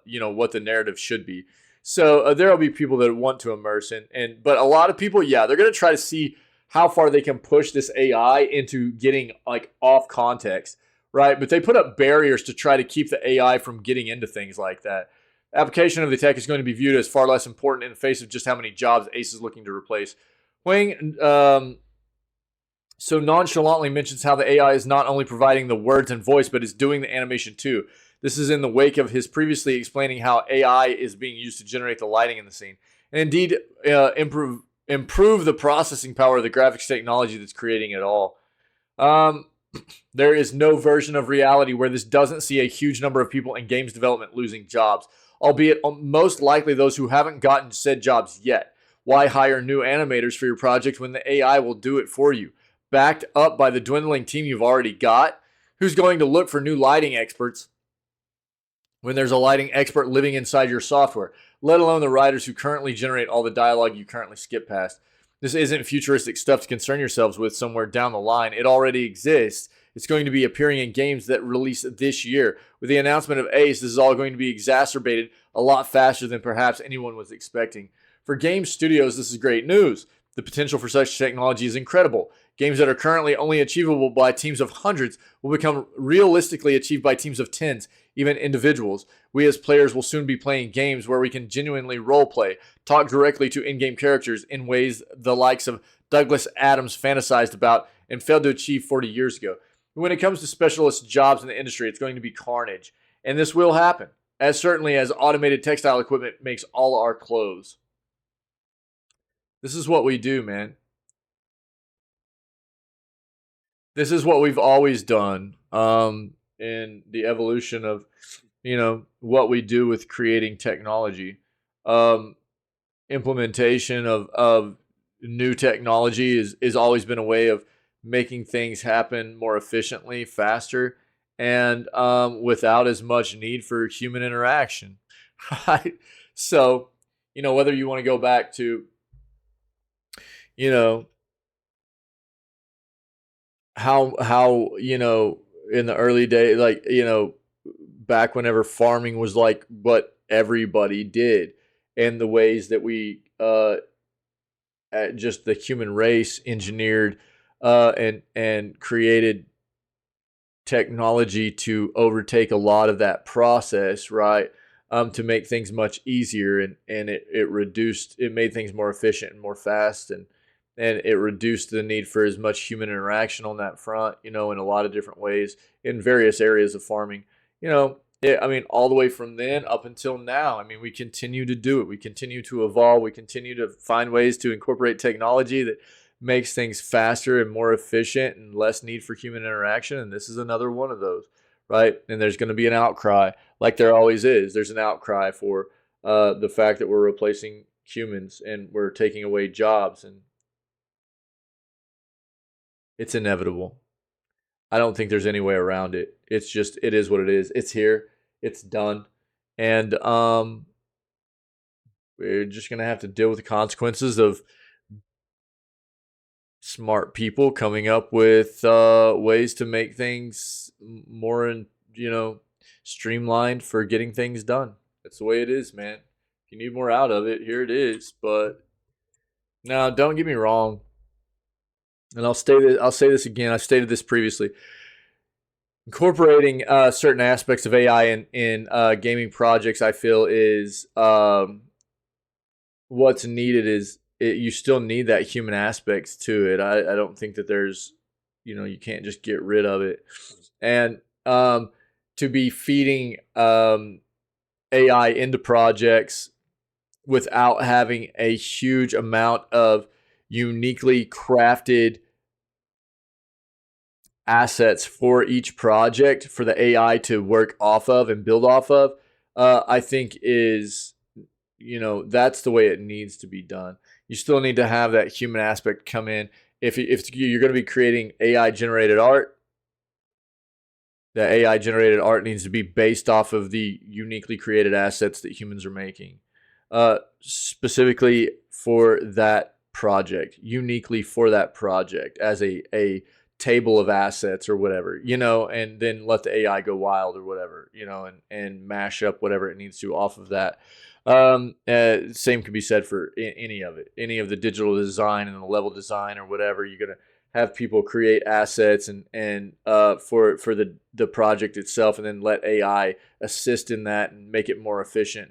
what the narrative should be. So there will be people that want to immerse but a lot of people, yeah, they're going to try to see how far they can push this AI into getting like off context, right? But they put up barriers to try to keep the AI from getting into things like that. Application of the tech is going to be viewed as far less important in the face of just how many jobs Ace is looking to replace. Wang so nonchalantly mentions how the AI is not only providing the words and voice, but is doing the animation too. This is in the wake of his previously explaining how AI is being used to generate the lighting in the scene, and indeed improve the processing power of the graphics technology that's creating it all. There is no version of reality where this doesn't see a huge number of people in games development losing jobs, albeit most likely those who haven't gotten said jobs yet. Why hire new animators for your project when the AI will do it for you? Backed up by the dwindling team you've already got? Who's going to look for new lighting experts when there's a lighting expert living inside your software, let alone the writers who currently generate all the dialogue you currently skip past? This isn't futuristic stuff to concern yourselves with somewhere down the line. It already exists. It's going to be appearing in games that release this year. With the announcement of Ace, this is all going to be exacerbated a lot faster than perhaps anyone was expecting. For game studios, this is great news. The potential for such technology is incredible. Games that are currently only achievable by teams of hundreds will become realistically achieved by teams of tens, even individuals. We as players will soon be playing games where we can genuinely roleplay, talk directly to in-game characters in ways the likes of Douglas Adams fantasized about and failed to achieve 40 years ago. When it comes to specialist jobs in the industry, it's going to be carnage. And this will happen, as certainly as automated textile equipment makes all our clothes. This is what we do, man. This is what we've always done in the evolution of, what we do with creating technology. Implementation of new technology is always been a way of making things happen more efficiently, faster, and without as much need for human interaction. Right? So, whether you want to go back to, how in the early days, back whenever farming was like what everybody did, and the ways that we just the human race engineered and created technology to overtake a lot of that process, right? To make things much easier, and it made things more efficient and more fast, and it reduced the need for as much human interaction on that front, in a lot of different ways in various areas of farming. All the way from then up until now, we continue to do it. We continue to evolve. We continue to find ways to incorporate technology that makes things faster and more efficient and less need for human interaction. And this is another one of those, right? And there's going to be an outcry, like there always is. There's an outcry for the fact that we're replacing humans and we're taking away jobs, and it's inevitable. I don't think there's any way around it. It's just, it is what it is. It's here. It's done. And we're just going to have to deal with the consequences of smart people coming up with ways to make things more, streamlined for getting things done. That's the way it is, man. If you need more out of it, here it is. But now, don't get me wrong. And I'll say this again. I stated this previously. Incorporating certain aspects of AI in gaming projects, I feel, is what's needed. You still need that human aspects to it. I don't think that there's, you can't just get rid of it. And to be feeding AI into projects without having a huge amount of uniquely crafted assets for each project for the AI to work off of and build off of, I think is, that's the way it needs to be done. You still need to have that human aspect come in. If you're going to be creating AI generated art, the AI generated art needs to be based off of the uniquely created assets that humans are making, specifically for that project, uniquely for that project as a table of assets or whatever, and then let the AI go wild or whatever, and mash up whatever it needs to off of that. Same can be said for any of it, any of the digital design and the level design or whatever. You're going to have people create assets and for the project itself, and then let AI assist in that and make it more efficient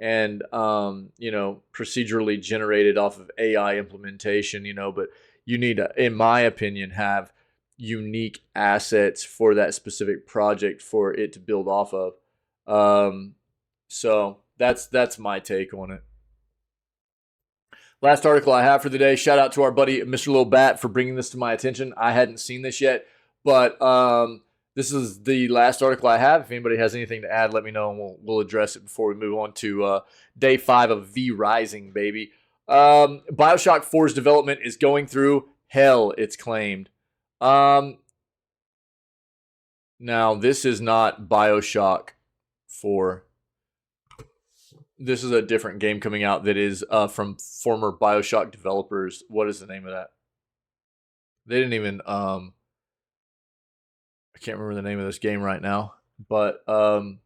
and procedurally generated off of AI implementation, but you need to, in my opinion, have unique assets for that specific project for it to build off of. So that's my take on it. Last article I have for the day. Shout out to our buddy Mr. Lil Bat for bringing this to my attention. I hadn't seen this yet, but this is the last article I have. If anybody has anything to add, let me know and we'll address it before we move on to day 5 of V Rising, baby. BioShock 4's development is going through hell, it's claimed. Now, this is not BioShock 4. This is a different game coming out that is from former BioShock developers. What is the name of that? They didn't even... I can't remember the name of this game right now. But on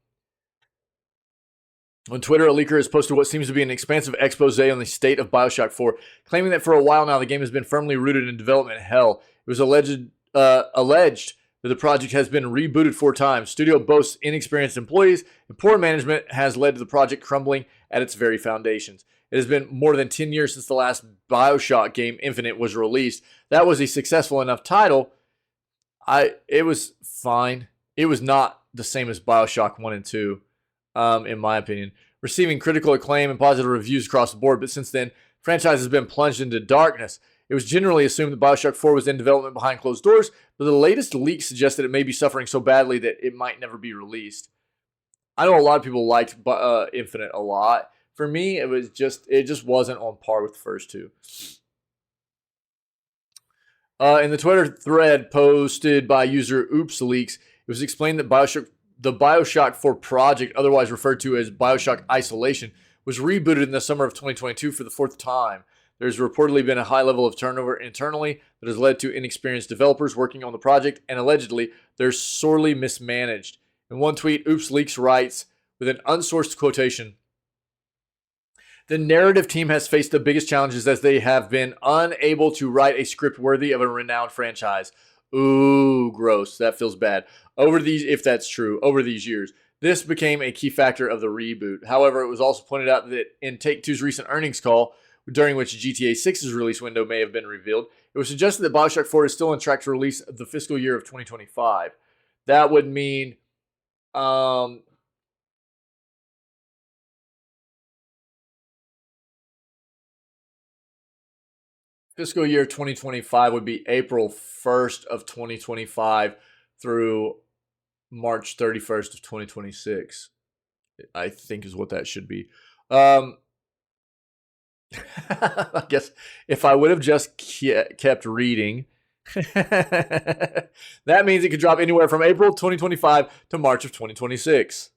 Twitter, a leaker has posted what seems to be an expansive expose on the state of BioShock 4, claiming that for a while now the game has been firmly rooted in development hell. It was alleged that the project has been rebooted 4 times. Studio boasts inexperienced employees, and poor management has led to the project crumbling at its very foundations. It has been more than 10 years since the last BioShock game, Infinite, was released. That was a successful enough title. It was fine. It was not the same as BioShock 1 and 2, in my opinion. Receiving critical acclaim and positive reviews across the board, but since then, franchise has been plunged into darkness. It was generally assumed that BioShock 4 was in development behind closed doors, but the latest leak suggests that it may be suffering so badly that it might never be released. I know a lot of people liked Infinite a lot. For me, it just wasn't on par with the first 2. In the Twitter thread posted by user OopsLeaks, it was explained that the BioShock 4 project, otherwise referred to as BioShock Isolation, was rebooted in the summer of 2022 for the 4th time. There's reportedly been a high level of turnover internally that has led to inexperienced developers working on the project, and allegedly, they're sorely mismanaged. In one tweet, OopsLeaks writes, with an unsourced quotation, "The narrative team has faced the biggest challenges as they have been unable to write a script worthy of a renowned franchise." Ooh, gross. That feels bad. If that's true, over these years. This became a key factor of the reboot. However, it was also pointed out that in Take-Two's recent earnings call, during which GTA 6's release window may have been revealed, it was suggested that BioShock 4 is still on track to release the fiscal year of 2025. That would mean fiscal year 2025 would be April 1st of 2025 through March 31st of 2026. I think is what that should be. I guess if I would have just kept reading, that means it could drop anywhere from April 2025 to March of 2026.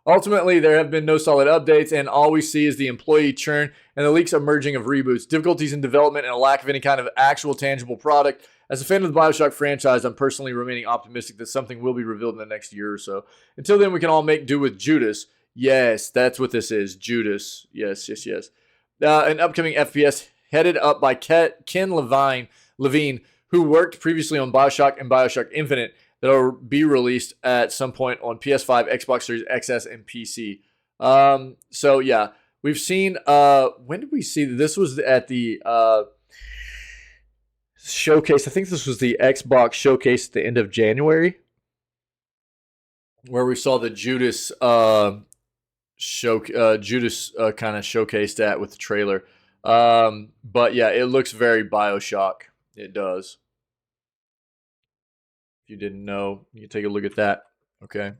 Ultimately, there have been no solid updates, and all we see is the employee churn and the leaks emerging of reboots, difficulties in development, and a lack of any kind of actual tangible product. As a fan of the BioShock franchise, I'm personally remaining optimistic that something will be revealed in the next year or so. Until then, we can all make do with Judas. Yes, that's what this is, Judas. Yes. An upcoming FPS headed up by Ken Levine, who worked previously on BioShock and BioShock Infinite, that will be released at some point on PS5, Xbox Series XS, and PC. So yeah, we've seen. When did we see this? Was at the showcase. I think this was the Xbox showcase at the end of January, where we saw the Judas Judas kind of showcased that with the trailer. But yeah, it looks very BioShock. It does. If you didn't know, you can take a look at that. Okay.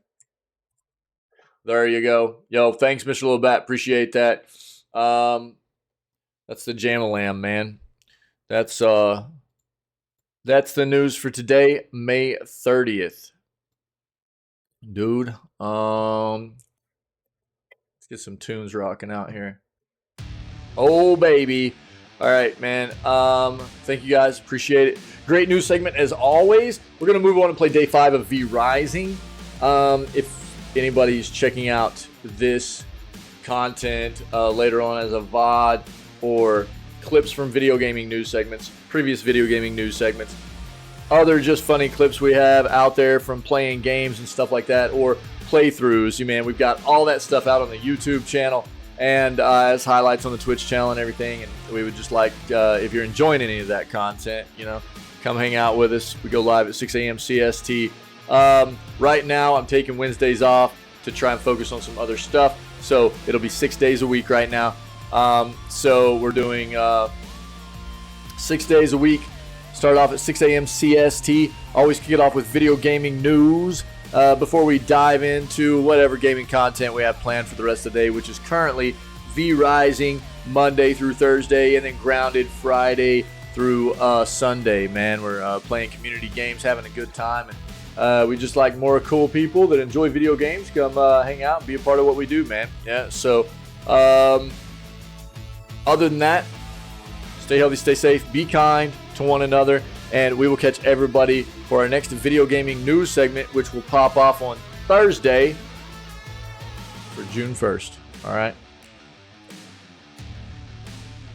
There you go. Yo, thanks, Mr. Little Bat. Appreciate that. That's the Jam-a-Lam, man. That's the news for today, May 30th. Dude, let's get some tunes rocking out here. Oh, baby. All right, man. Thank you guys. Appreciate it. Great news segment as always. We're going to move on and play day 5 of V Rising. If anybody's checking out this content later on as a VOD or clips from video gaming news segments, previous video gaming news segments, other just funny clips we have out there from playing games and stuff like that, or playthroughs, man, we've got all that stuff out on the YouTube channel. And as highlights on the Twitch channel and everything. And we would just like, if you're enjoying any of that content, come hang out with us. We go live at 6 a.m. CST. Right now, I'm taking Wednesdays off to try and focus on some other stuff. So it'll be 6 days a week right now. So we're doing 6 days a week. Start off at 6 a.m. CST. Always kick it off with video gaming news. Before we dive into whatever gaming content we have planned for the rest of the day, which is currently V Rising Monday through Thursday, and then Grounded Friday through Sunday. Man, we're playing community games, having a good time, and we just like more cool people that enjoy video games come hang out and be a part of what we do, man. Yeah. So, other than that, stay healthy, stay safe, be kind to one another. And we will catch everybody for our next video gaming news segment, which will pop off on Thursday for June 1st. All right.